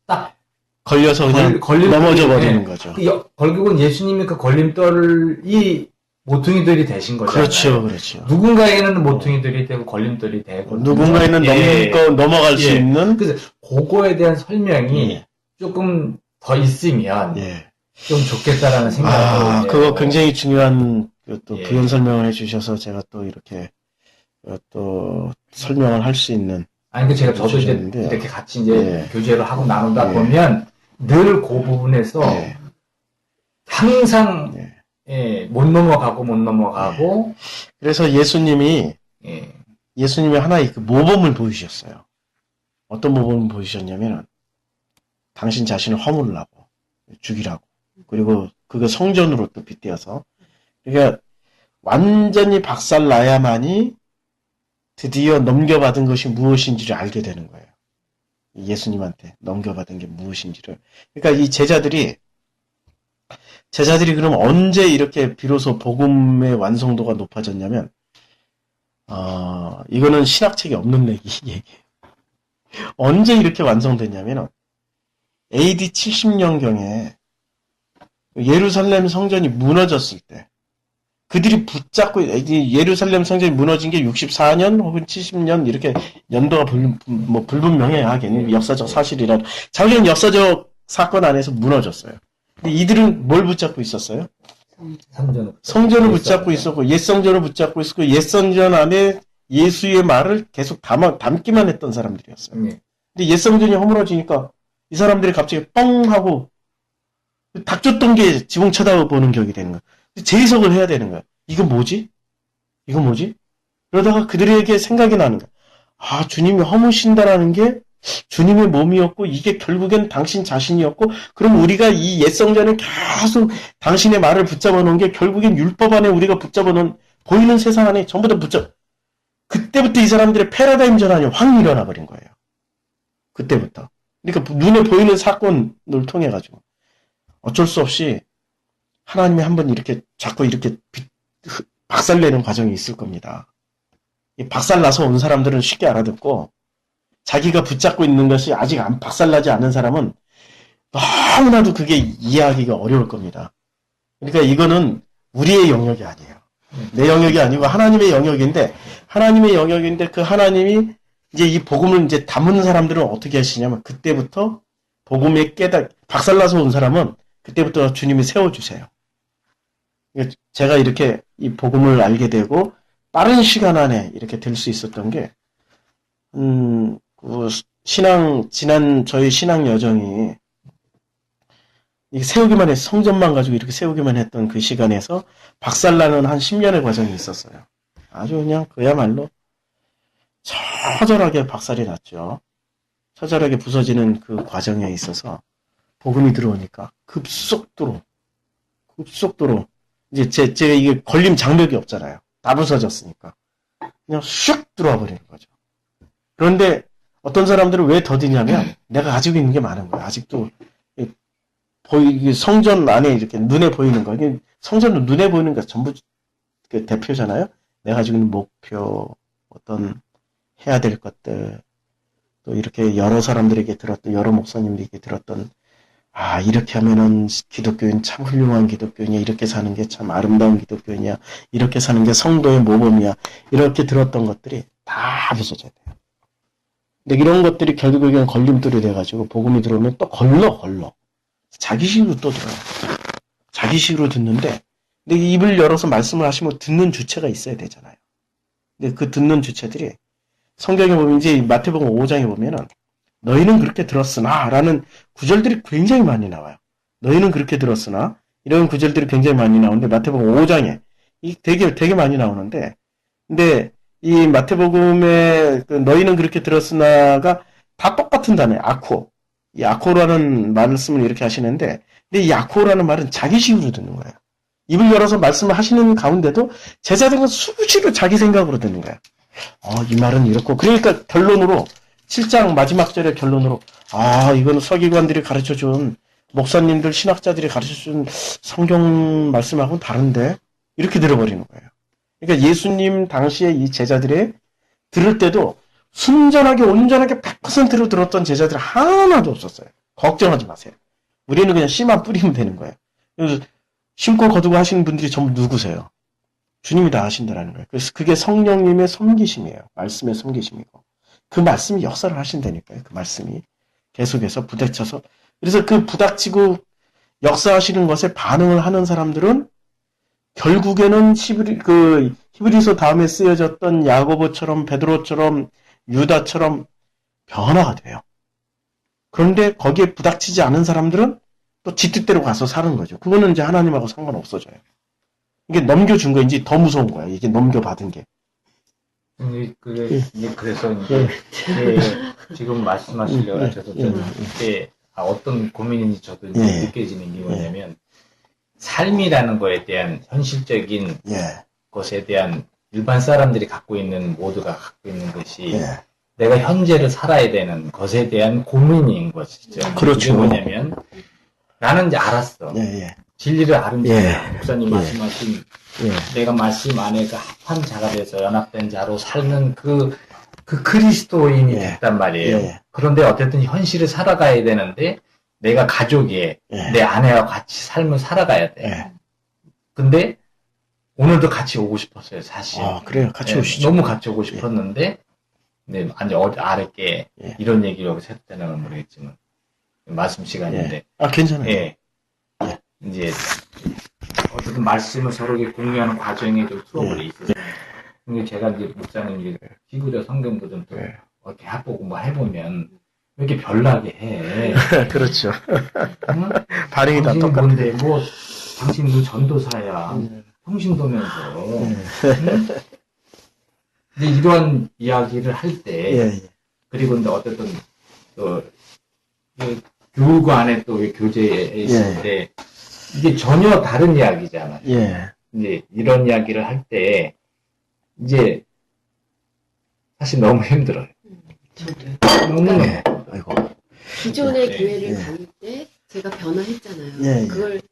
딱 걸려서 그냥 넘어져 버리는 거죠. 결국은 예수님이 그 걸림돌이 모퉁이들이 되신 거잖아요. 그렇죠. 누군가에게는 모퉁이들이 되고 걸림돌이 되고 누군가에는 넘어갈 수 있는. 그래서 그거에 대한 설명이 조금 더 있으면 좀 좋겠다라는 생각이 그거 굉장히 중요한 또 예. 부연 설명을 해주셔서 제가 또 이렇게 또 설명을 할 수 있는. 아니, 그 제가 저도 이제 주셨는데요. 이렇게 같이 이제 교제를 하고 나누다 보면 늘 그 부분에서 항상 못 넘어가고 그래서 예수님이 하나의 그 모범을 보이셨어요. 어떤 모범을 보이셨냐면 당신 자신을 허물라고 죽이라고 그리고 그거 성전으로 또 빗대어서 그러니까 완전히 박살나야만이 드디어 넘겨받은 것이 무엇인지를 알게 되는 거예요. 예수님한테 넘겨받은 게 무엇인지를. 그러니까 이 제자들이 그럼 언제 이렇게 비로소 복음의 완성도가 높아졌냐면 이거는 신학책에 없는 얘기예요. 언제 이렇게 완성됐냐면 AD 70년경에 예루살렘 성전이 무너졌을 때 그들이 붙잡고 예루살렘 성전이 무너진 게 64년 혹은 70년 이렇게 연도가 불분명해요. 하긴 역사적 사실이라 자기는 역사적 사건 안에서 무너졌어요. 근데 이들은 뭘 붙잡고 있었어요? 성전을 붙잡고 있었고 옛 성전을 붙잡고 있었고 옛 성전 안에 예수의 말을 계속 담기만 했던 사람들이었어요. 근데 옛 성전이 허물어지니까 이 사람들이 갑자기 뻥 하고 닥쳤던 게 지붕 쳐다보는 격이 되는 거야. 재해석을 해야 되는 거야. 이건 뭐지? 그러다가 그들에게 생각이 나는 거야. 아, 주님이 허무신다라는 게 주님의 몸이었고 이게 결국엔 당신 자신이었고 그럼 우리가 이 옛 성전을 계속 당신의 말을 붙잡아 놓은 게 결국엔 율법 안에 우리가 붙잡아 놓은 보이는 세상 안에 전부 다 그때부터 이 사람들의 패러다임 전환이 확 일어나 버린 거예요. 그때부터. 그러니까 눈에 보이는 사건을 통해 가지고 어쩔 수 없이 하나님이 한번 이렇게 자꾸 이렇게 박살내는 과정이 있을 겁니다. 이 박살나서 온 사람들은 쉽게 알아듣고 자기가 붙잡고 있는 것이 아직 안 박살나지 않은 사람은 너무나도 그게 이해하기가 어려울 겁니다. 그러니까 이거는 우리의 영역이 아니에요. 내 영역이 아니고 하나님의 영역인데 그 하나님이 이제 이 복음을 이제 담은 사람들은 어떻게 하시냐면 그때부터 복음에 박살나서 온 사람은 그때부터 주님이 세워주세요. 제가 이렇게 이 복음을 알게 되고 빠른 시간 안에 이렇게 될 수 있었던 게, 저희 신앙 여정이, 세우기만 성전만 가지고 이렇게 세우기만 했던 그 시간에서 박살나는 한 10년의 과정이 있었어요. 아주 그냥 그야말로 처절하게 박살이 났죠. 처절하게 부서지는 그 과정에 있어서 복음이 들어오니까 급속도로 이제 제가 이게 걸림 장벽이 없잖아요. 다 부서졌으니까 그냥 슉 들어와 버리는 거죠. 그런데 어떤 사람들은 왜 더디냐면 내가 가지고 있는 게 많은 거예요. 아직도 성전 안에 이렇게 눈에 보이는 거. 성전은 눈에 보이는 게 전부 그 대표잖아요. 내가 가지고 있는 목표, 어떤 해야 될 것들, 또 이렇게 여러 사람들에게 들었던, 여러 목사님들에게 들었던, 아, 이렇게 하면은 기독교인 참 훌륭한 기독교인이야. 이렇게 사는 게 참 아름다운 기독교인이야. 이렇게 사는 게 성도의 모범이야. 이렇게 들었던 것들이 다 부서져야 돼요. 근데 이런 것들이 결국에는 걸림돌이 돼가지고 복음이 들어오면 또 걸러. 자기식으로 또 들어요. 자기식으로 듣는데, 근데 입을 열어서 말씀을 하시면 듣는 주체가 있어야 되잖아요. 근데 그 듣는 주체들이 성경에 보면 이제 마태복음 5장에 보면은 너희는 그렇게 들었으나 라는 구절들이 굉장히 많이 나와요. 너희는 그렇게 들었으나 이런 구절들이 굉장히 많이 나오는데 마태복음 5장에 되게 많이 나오는데 근데 이 마태복음에 그 너희는 그렇게 들었으나가 다 똑같은 단어예요. 아코. 이 아코라는 말씀을 이렇게 하시는데 근데 이 아코라는 말은 자기식으로 듣는 거예요. 입을 열어서 말씀을 하시는 가운데도 제자들은 수시로 자기 생각으로 듣는 거예요. 이 말은 이렇고 그러니까 결론으로 7장 마지막 절의 결론으로 이거는 서기관들이 가르쳐준 목사님들 신학자들이 가르쳐준 성경 말씀하고는 다른데 이렇게 들어버리는 거예요. 그러니까 예수님 당시에 이 제자들의 들을 때도 순전하게 온전하게 100%로 들었던 제자들 하나도 없었어요. 걱정하지 마세요. 우리는 그냥 씨만 뿌리면 되는 거예요. 그래서 심고 거두고 하시는 분들이 전부 누구세요? 주님이 다 하신다라는 거예요. 그래서 그게 성령님의 섬기심이에요. 말씀의 섬기심이고. 그 말씀이 역사를 하신다니까요. 그 말씀이 계속해서 부닥쳐서. 그래서 그 부닥치고 역사하시는 것에 반응을 하는 사람들은 결국에는 히브리서 다음에 쓰여졌던 야고보처럼 베드로처럼 유다처럼 변화가 돼요. 그런데 거기에 부닥치지 않은 사람들은 또 지 뜻대로 가서 사는 거죠. 그거는 이제 하나님하고 상관없어져요. 이게 넘겨준 거인지 더 무서운 거야. 이게 넘겨받은 게. 그래서 지금 말씀하시려고 하셔서 저는 그때 어떤 고민인지 저도 느껴지는 게 뭐냐면 삶이라는 거에 대한 현실적인 것에 대한 일반 사람들이 모두가 갖고 있는 것이 내가 현재를 살아야 되는 것에 대한 고민인 것이죠. 그렇죠. 이게 뭐냐면 나는 이제 알았어. 진리를 아름다워. 목사님 말씀하신 내가 말씀 안에 그 합한 자가 돼서 연합된 자로 살는 그 그리스도인이 됐단 말이에요. 그런데 어쨌든 현실을 살아가야 되는데 내가 가족에 내 아내와 같이 삶을 살아가야 돼. 근데 오늘도 같이 오고 싶었어요, 사실. 그래요. 같이 오시죠. 너무 같이 오고 싶었는데 아니 아랫게 이런 얘기를 여기서 해도 되나 모르겠지만 말씀 시간인데. 괜찮아요. 이제 어쨌든 말씀을 서로에게 공유하는 과정에 좀 트러블이 있어요. 근데 제가 이제 목사님 히브리어 성경도 좀 이렇게 해보고 뭐 해보면 왜 이렇게 별나게 해? 그렇죠. 응? 반응이 다 똑같아. 뭔데 뭐 당신도 전도사야. 통신도면서. 응? 이제 이런 이야기를 할 때, 예. 그리고 이제 어쨌든, 교육안에 또 교재에 있을 때, 이게 전혀 다른 이야기잖아요. 예. 이제 이런 이야기를 할 때, 이제, 사실 너무 힘들어요. 저도요. 너무, 예. 아이고. 기존의 예. 교회를 예. 다닐 때 제가 변화했잖아요. 예, 예. 그걸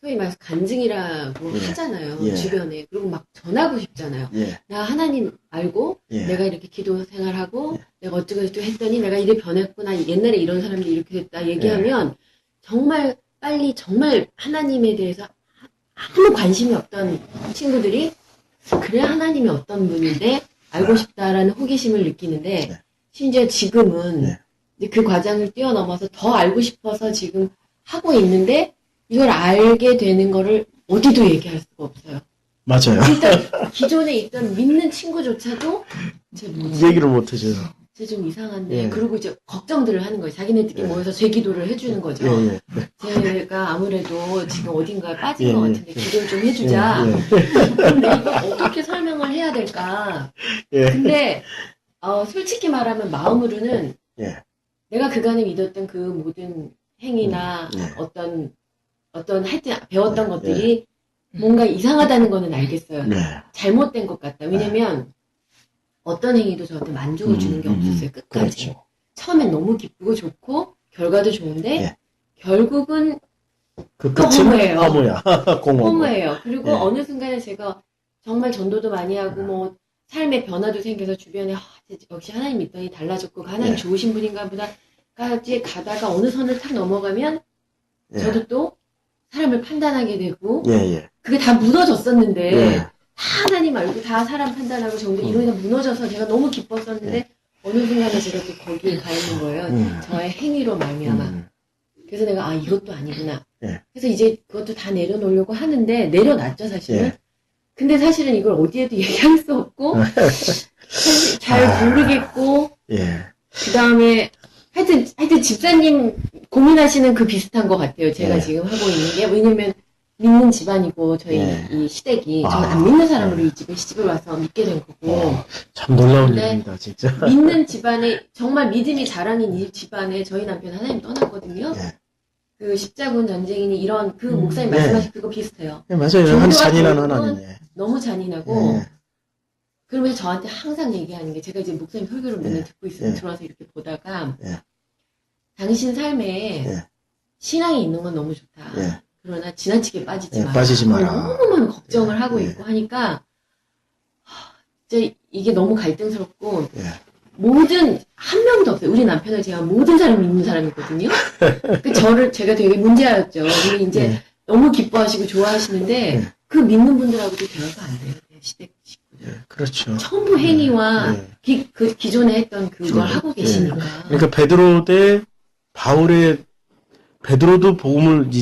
소위 말해서 간증이라고 예. 하잖아요. 예. 주변에. 그리고 막 전하고 싶잖아요. 예. 나 하나님 알고 예. 내가 이렇게 기도 생활하고 예. 내가 어쩌고저쩌고 했더니 내가 이래 변했구나. 옛날에 이런 사람들이 이렇게 됐다 얘기하면 정말 빨리 정말 하나님에 대해서 아무 관심이 없던 친구들이 그래 하나님이 어떤 분인데 알고 싶다라는 호기심을 느끼는데 네. 심지어 지금은 네. 이제 그 과정을 뛰어넘어서 더 알고 싶어서 지금 하고 있는데 이걸 알게 되는 거를 어디도 얘기할 수가 없어요. 맞아요. 일단 기존에 있던 믿는 친구조차도 쟤 뭐지? 얘기를 못 하죠. 쟤 좀 이상한데 예. 그리고 이제 걱정들을 하는 거예요. 자기네들끼리 예. 모여서 재기도를 해주는 거죠. 예. 제가 아무래도 지금 어딘가에 빠진 예, 것 예, 같은데 기도를 좀 해주자. 근데 이걸 어떻게 설명을 해야 될까? 예. 근데 솔직히 말하면 마음으로는 예. 내가 그간에 믿었던 그 모든 행위나 예. 어떤 하여튼 배웠던 예. 것들이 뭔가 이상하다는 거는 알겠어요. 네. 잘못된 것 같다. 왜냐면 어떤 행위도 저한테 만족을 주는 게 없었어요. 끝까지. 그렇죠. 처음엔 너무 기쁘고 좋고 결과도 좋은데 예. 결국은 그 또 끝은 허무해요. 허무야. 공허. 허무해요. 그리고 예. 어느 순간에 제가 정말 전도도 많이 하고 뭐 삶의 변화도 생겨서 주변에 역시 하나님 믿더니 달라졌고 하나님 예. 좋으신 분인가 보다까지 가다가 어느 선을 탁 넘어가면 예. 저도 또 사람을 판단하게 되고 예. 그게 다 무너졌었는데 예. 다 하나님 알고 다 사람 판단하고 정도 이론이 다 무너져서 제가 너무 기뻤었는데 어느 순간에 제가 또 거기에 가 있는 거예요. 저의 행위로 말미암아. 그래서 내가 이것도 아니구나. 예. 그래서 이제 그것도 다 내려놓으려고 하는데 내려놨죠 사실은. 예. 근데 사실은 이걸 어디에도 얘기할 수 없고 사실 잘 모르겠고 예. 그 다음에 하여튼 집사님 고민하시는 그 비슷한 것 같아요. 제가 예. 지금 하고 있는 게 왜냐면 믿는 집안이고 저희 예. 이 시댁이 저는 안 믿는 사람으로 이 집에 시집을 와서 믿게 된 거고 참 놀라운 근데 일입니다, 진짜. 믿는 집안에 정말 믿음이 자라는 이 집안에 저희 남편 하나님 떠났거든요. 예. 그 십자군 전쟁이니 이런 그 목사님 예. 말씀하신 그거 비슷해요. 예, 맞아요. 종교가 한 잔인한 결국은 하나님이에요. 너무 잔인하고 예. 그러면서 저한테 항상 얘기하는 게 제가 이제 목사님 설교를 맨날 예. 듣고 있으면 예. 들어와서 이렇게 보다가 예. 당신 삶에 예. 신앙이 있는 건 너무 좋다. 예. 그러나 지나치게 빠지지 예, 마라. 빠지지 마라. 너무너무 걱정을 예. 하고 예. 있고 하니까 이제 이게 너무 갈등스럽고 예. 모든 한 명도 없어요. 우리 남편을 제가 모든 사람 믿는 사람이거든요. 그 제가 되게 문제였죠. 근데 이제 예. 너무 기뻐하시고 좋아하시는데 예. 그 믿는 분들하고도 대화가 안 돼요. 시댁 식구들. 예, 그렇죠. 전부 행위와 예. 그 기존에 했던 그걸 예. 하고 계시니까. 그러니까 베드로 대 베드로도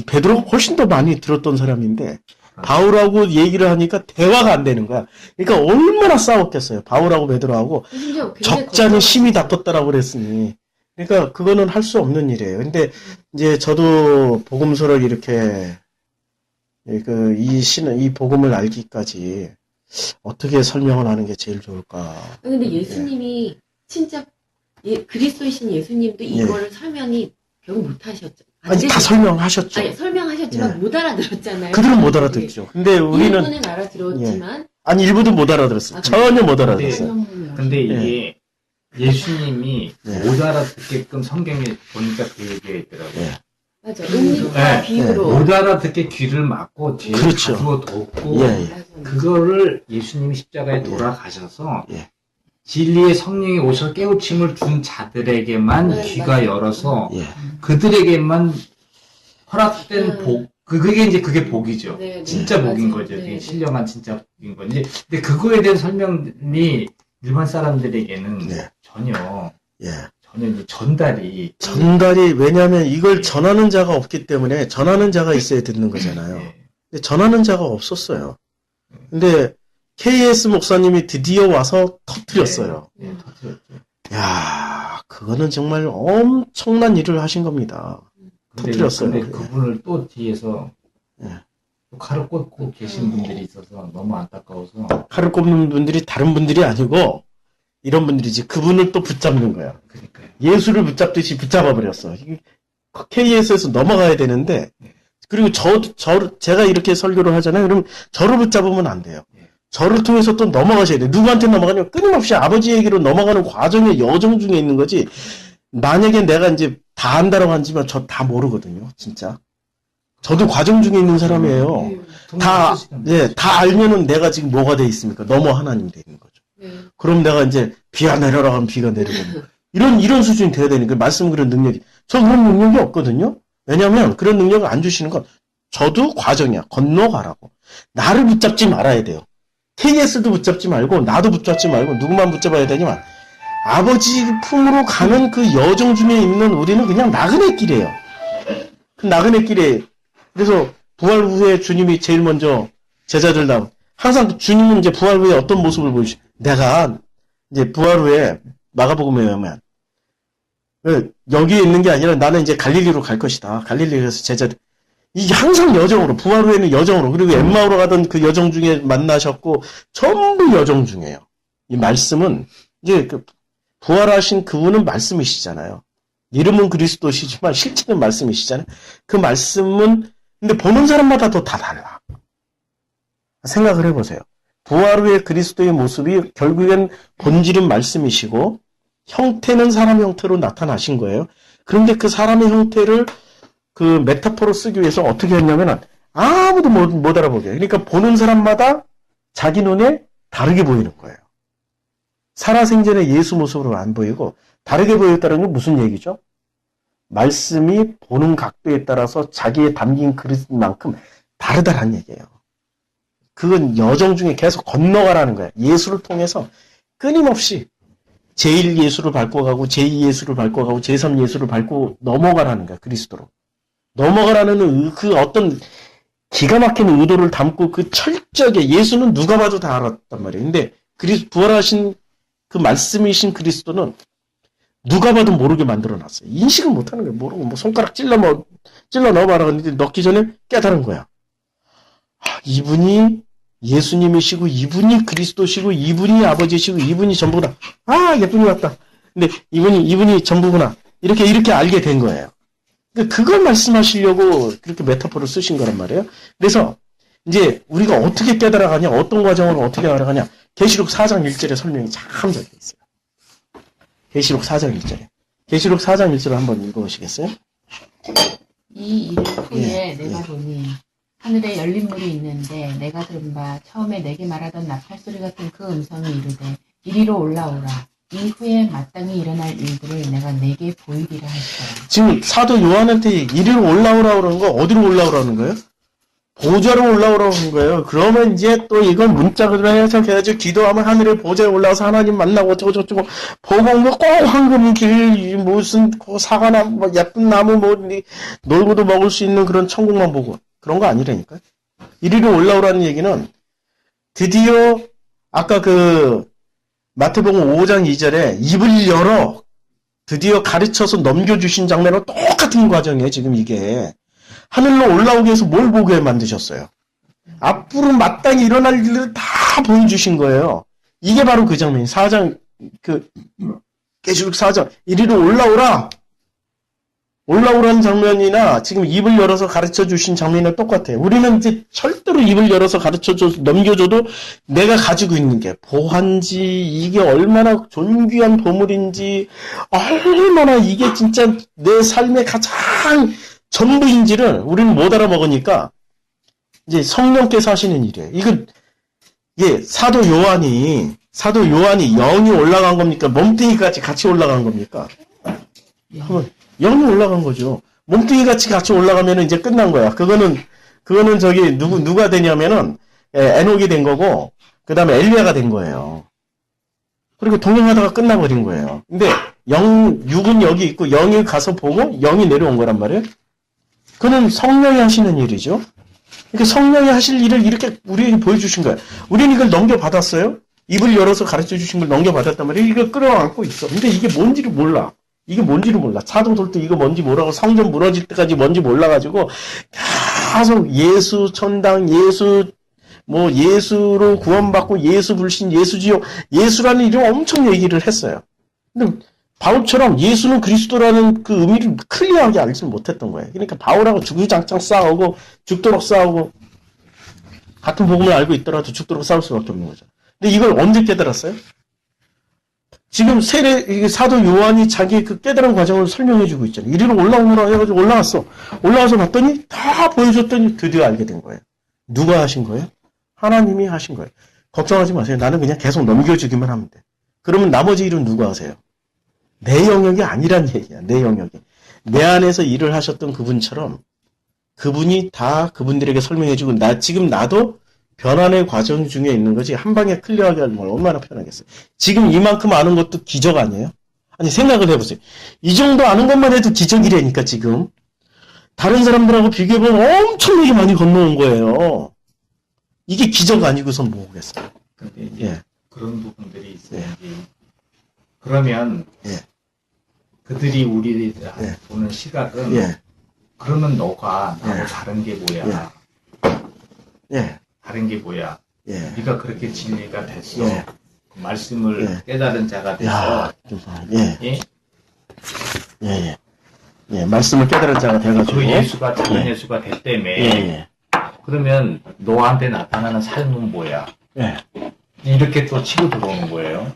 베드로가 훨씬 더 많이 들었던 사람인데, 바울하고 얘기를 하니까 대화가 안 되는 거야. 그러니까 얼마나 싸웠겠어요. 바울하고 베드로하고 심지어 굉장히 적잖이 심이 걱정하시고. 다퉜다라고 그랬으니. 그러니까 그거는 할 수 없는 일이에요. 근데 이제 저도 복음서를 이렇게 이 복음을 알기까지 어떻게 설명을 하는 게 제일 좋을까? 근데 예수님이 진짜 그리스도이신 예수님도 이거를 설명이 결국 못 하셨죠. 아니 다 설명하셨죠. 아니 설명하셨지만 예. 못 알아들었잖아요. 그들은 못 알아듣죠. 근데 우리는 일부는 알아들었지만 아니 일부도 못 알아들었어요. 아, 전혀 못 알아들었어요. 근데 이게 예수님이 예. 못 알아듣게끔 성경에 보니까 그 얘기가 있더라고요. 예. 맞아. 은밀과 네. 비유로 못 알아듣게 귀를 막고 뒤에 그렇죠. 가두어 뒀고 예. 그거를 예수님이 십자가에 돌아가셔서 예. 진리의 성령이 오셔서 깨우침을 준 자들에게만 네, 귀가 맞아요. 열어서 예. 그들에게만 허락된 네. 복, 그게 복이죠. 네, 네. 진짜 복인 맞아요. 거죠. 네, 그게 네. 신령한 진짜 복인 거지. 근데 그거에 대한 설명이 일반 사람들에게는 네. 전혀 예. 이제 전달이 전달이 왜냐하면 이걸 전하는 자가 없기 때문에 전하는 자가 있어야 듣는 거잖아요. 예. 근데 전하는 자가 없었어요. 근데 KS 목사님이 드디어 와서 터뜨렸어요. 예, 터뜨렸죠. 야, 그거는 정말 엄청난 일을 하신 겁니다. 터뜨렸어요. 근데 예. 그분을 또 뒤에서 예. 또 칼을 꽂고 계신 분들이 있어서 너무 안타까워서 칼을 꼽는 분들이 다른 분들이 아니고 이런 분들이 이제 그분을 또 붙잡는 거야. 그러니까요. 예수를 붙잡듯이 붙잡아 버렸어. KS에서 넘어가야 되는데, 그리고 제가 이렇게 설교를 하잖아요. 그럼 저를 붙잡으면 안 돼요. 저를 통해서 또 넘어가셔야 돼요. 누구한테 넘어가냐면 끊임없이 아버지에게로 넘어가는 과정의 여정 중에 있는 거지. 만약에 내가 이제 다 안다라고 하지만 저 다 모르거든요. 진짜. 저도 과정 중에 있는 사람이에요. 다 알면은 내가 지금 뭐가 돼 있습니까? 너무 하나님이 돼 있는 거죠. 그럼 내가 이제 비가 내려라 하면 비가 내리고. 이런 수준이 돼야 되니까 말씀 그런 능력이. 저 그런 능력이 없거든요. 왜냐면 그런 능력을 안 주시는 건 저도 과정이야. 건너가라고. 나를 붙잡지 말아야 돼요. KS도 붙잡지 말고 나도 붙잡지 말고 누구만 붙잡아야 되냐면 아버지 품으로 가는 그 여정 중에 있는 우리는 그냥 나그네 길이에요. 그 나그네 길에 그래서 부활 후에 주님이 제일 먼저 제자들 항상 주님은 이제 부활 후에 어떤 모습을 보여주시? 내가 이제 부활 후에 마가복음에 보면 여기에 있는 게 아니라 나는 이제 갈릴리로 갈 것이다. 갈릴리에 가서 제자들 이게 항상 여정으로 부활 후에는 여정으로 그리고 엠마오로 가던 그 여정 중에 만나셨고 전부 여정 중이에요. 이 말씀은 이제 그 부활하신 그분은 말씀이시잖아요. 이름은 그리스도시지만 실체는 말씀이시잖아요. 그 말씀은 근데 보는 사람마다 또 다 달라. 생각을 해보세요. 부활 후에 그리스도의 모습이 결국엔 본질은 말씀이시고 형태는 사람 형태로 나타나신 거예요. 그런데 그 사람의 형태를 그 메타포로 쓰기 위해서 어떻게 했냐면 아무도 못 알아보게. 그러니까 보는 사람마다 자기 눈에 다르게 보이는 거예요. 살아생전에 예수 모습으로 안 보이고 다르게 보였다는 건 무슨 얘기죠? 말씀이 보는 각도에 따라서 자기의 담긴 그릇만큼 다르다는 얘기예요. 그건 여정 중에 계속 건너가라는 거예요. 예수를 통해서 끊임없이 제1 예수를 밟고 가고 제2 예수를 밟고 가고 제3 예수를 밟고 넘어가라는 거예요. 그리스도로. 넘어가라는 그 어떤 기가 막힌 의도를 담고 그 철저하게 예수는 누가 봐도 다 알았단 말이에요. 근데 부활하신 그 말씀이신 그리스도는 누가 봐도 모르게 만들어놨어요. 인식을 못하는 거예요. 모르고 뭐 손가락 찔러 넣어봐라. 근데 넣기 전에 깨달은 거야. 이분이 예수님이시고 이분이 그리스도시고 이분이 아버지시고 이분이 전부다. 예쁜이 왔다. 근데 이분이 전부구나. 이렇게 알게 된 거예요. 그걸 말씀하시려고 그렇게 메타포를 쓰신 거란 말이에요. 그래서 이제 우리가 어떻게 깨달아가냐, 어떤 과정으로 어떻게 알아가냐. 계시록 4장 1절에 설명이 참 적혀 있어요. 계시록 4장 1절에. 계시록 4장 1절을 한번 읽어보시겠어요? 이 일을 후에 내가 보니 하늘에 열린 문이 있는데 내가 들은 바 처음에 내게 말하던 나팔소리 같은 그 음성이 이르되 이리로 올라오라. 이후에 마땅히 일어날 일들을 내가 내게 보이리라 하시더라. 지금 사도 요한한테 이리로 올라오라 그러는 거 어디로 올라오라는 거예요? 보좌로 올라오라고 하는 거예요. 그러면 이제 또 이건 문짝으로 해석해가지고 기도하면 하늘에 보좌에 올라와서 하나님 만나고 어쩌고 보고 꼭 황금길 무슨 사과나 뭐 예쁜 나무 뭐 놀고도 먹을 수 있는 그런 천국만 보고 그런 거 아니라니까. 이리로 올라오라는 얘기는 드디어 아까 그 마태복음 5장 2절에 입을 열어 드디어 가르쳐서 넘겨주신 장면과 똑같은 과정이에요. 지금 이게. 하늘로 올라오기 위해서 뭘 보게 만드셨어요? 앞으로 마땅히 일어날 일을 다 보여주신 거예요. 이게 바로 그 장면이 4장 계시록 4장 이리로 올라오라는 장면이나 지금 입을 열어서 가르쳐 주신 장면이랑 똑같아요. 우리는 이제 절대로 입을 열어서 넘겨줘도 내가 가지고 있는 게 보한지 이게 얼마나 존귀한 보물인지 얼마나 이게 진짜 내 삶의 가장 전부인지를 우리는 못 알아먹으니까 이제 성령께서 하시는 일이에요. 이게 사도 요한이 영이 올라간 겁니까? 몸뚱이까지 같이 올라간 겁니까? 영이 올라간 거죠. 몸뚱이같이 같이 올라가면 이제 끝난 거야. 그거는 저기 누가 되냐면은 에녹이 된 거고 그 다음에 엘리야가 된 거예요. 그리고 동행하다가 끝나버린 거예요. 근데 육은 여기 있고 영이 가서 보고 영이 내려온 거란 말이에요. 그는 성령이 하시는 일이죠. 그러니까 성령이 하실 일을 이렇게 우리에게 보여주신 거예요. 우리는 이걸 넘겨받았어요. 입을 열어서 가르쳐 주신 걸 넘겨받았단 말이에요. 이걸 끌어안고 있어. 근데 이게 뭔지를 몰라. 차도 돌 때 이거 뭔지 모르고 성전 무너질 때까지 뭔지 몰라가지고 계속 예수 천당, 예수 뭐 예수로 구원받고 예수 불신, 예수 지옥, 예수라는 이름 엄청 얘기를 했어요. 근데 바울처럼 예수는 그리스도라는 그 의미를 클리어하게 알지 못했던 거예요. 그러니까 바울하고 주구장창 싸우고 죽도록 싸우고 같은 복음을 알고 있더라도 죽도록 싸울 수밖에 없는 거죠. 근데 이걸 언제 깨달았어요? 지금 사도 요한이 자기 그 깨달은 과정을 설명해주고 있잖아요. 이리로 올라오느라 해가지고 올라왔어. 올라와서 봤더니 다 보여줬더니 드디어 알게 된 거예요. 누가 하신 거예요? 하나님이 하신 거예요. 걱정하지 마세요. 나는 그냥 계속 넘겨주기만 하면 돼. 그러면 나머지 일은 누가 하세요? 내 영역이 아니란 얘기야. 내 영역이. 내 안에서 일을 하셨던 그분처럼 그분이 다 그분들에게 설명해주고 지금 나도 변환의 과정 중에 있는 거지 한 방에 클리어하게 하는 걸 얼마나 편하겠어요. 지금 이만큼 아는 것도 기적 아니에요? 아니 생각을 해보세요. 이 정도 아는 것만 해도 기적이라니까 지금. 다른 사람들하고 비교해보면 엄청나게 많이 건너온 거예요. 이게 기적 아니고선 뭐겠어요. 근데 이제 그런 부분들이 있어요. 그러면 그들이 우리를 보는 시각은 그러면 너가 나하고 다른 게 뭐야? 다른 게 뭐야? 네가 그렇게 진리가 됐어. 그 말씀을 깨달은 자가 돼서 말씀을 깨달은 자가 돼가지고 그 예수가 작은 예수가 됐다며. 그러면 너한테 나타나는 삶은 뭐야? 이렇게 또 치고 들어오는 거예요.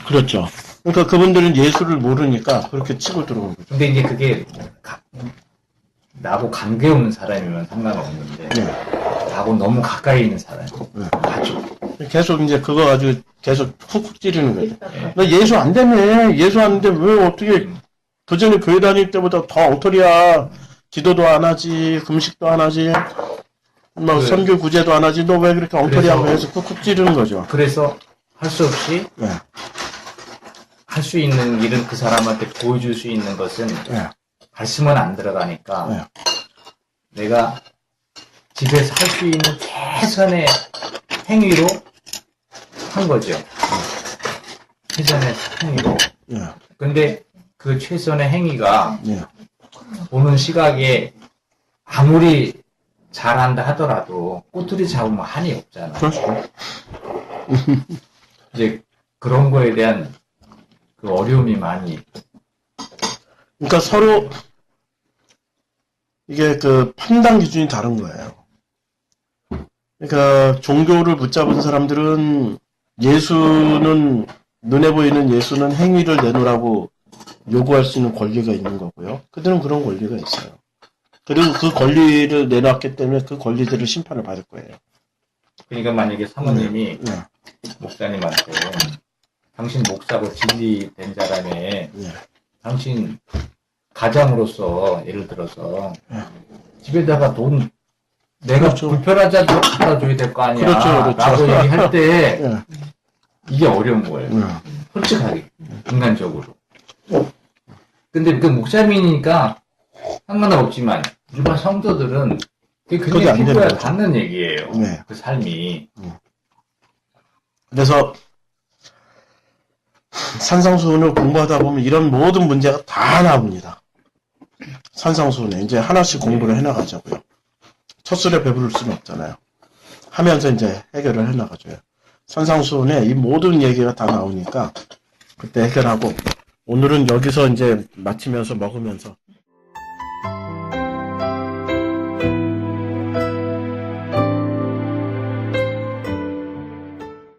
그렇죠. 그러니까 그분들은 예수를 모르니까 그렇게 치고 들어오는 거죠. 근데 이제 그게 나하고 관계 없는 사람이면 상관없는데 나하고 너무 가까이 있는 사람, 가족. 계속 이제 그거 가지고 계속 훅훅 찌르는 거죠. 나 예수 안 되네. 예수 안 돼. 왜 어떻게 그전에 교회 다닐 때보다 더 엉터리야. 기도도 안 하지, 금식도 안 하지, 뭐 선교 구제도 안 하지. 너 왜 그렇게 엉터리하고 해서 쿡쿡 찌르는 거죠. 그래서 할 수 없이 할 수 있는 일은 그 사람한테 보여줄 수 있는 것은 말씀은 안 들어가니까 내가 집에서 할 수 있는 최선의 행위로 한 거죠. 최선의 행위로. 근데 그 최선의 행위가 보는 시각에 아무리 잘한다 하더라도 꼬투리 잡으면 한이 없잖아. 이제 그런 거에 대한 그 어려움이 많이. 그러니까 서로 이게 그 판단 기준이 다른 거예요. 그러니까 종교를 붙잡은 사람들은 예수는 눈에 보이는 예수는 행위를 내놓으라고 요구할 수 있는 권리가 있는 거고요. 그들은 그런 권리가 있어요. 그리고 그 권리를 내놨기 때문에 그 권리들을 심판을 받을 거예요. 그러니까 만약에 사모님이 목사님한테 당신 목사고 진리된 자라며 당신 가장으로서 예를 들어서 집에다가 돈 내가 불편하자도 갖다 줘야 될 거 아니야. 라고 얘기할 때 이게 어려운 거예요. 솔직하게 인간적으로. 근데 그 목사님이니까 상관없지만 일반 성도들은 그게 굉장히 피부에 닿는 얘기예요. 그 삶이. 그래서 산상수훈을 공부하다 보면 이런 모든 문제가 다 나옵니다. 산상수훈에 이제 하나씩 공부를 해나가자고요. 첫 술에 배부를 수는 없잖아요. 하면서 이제 해결을 해나가줘요. 산상수훈에 이 모든 얘기가 다 나오니까 그때 해결하고 오늘은 여기서 이제 마치면서 먹으면서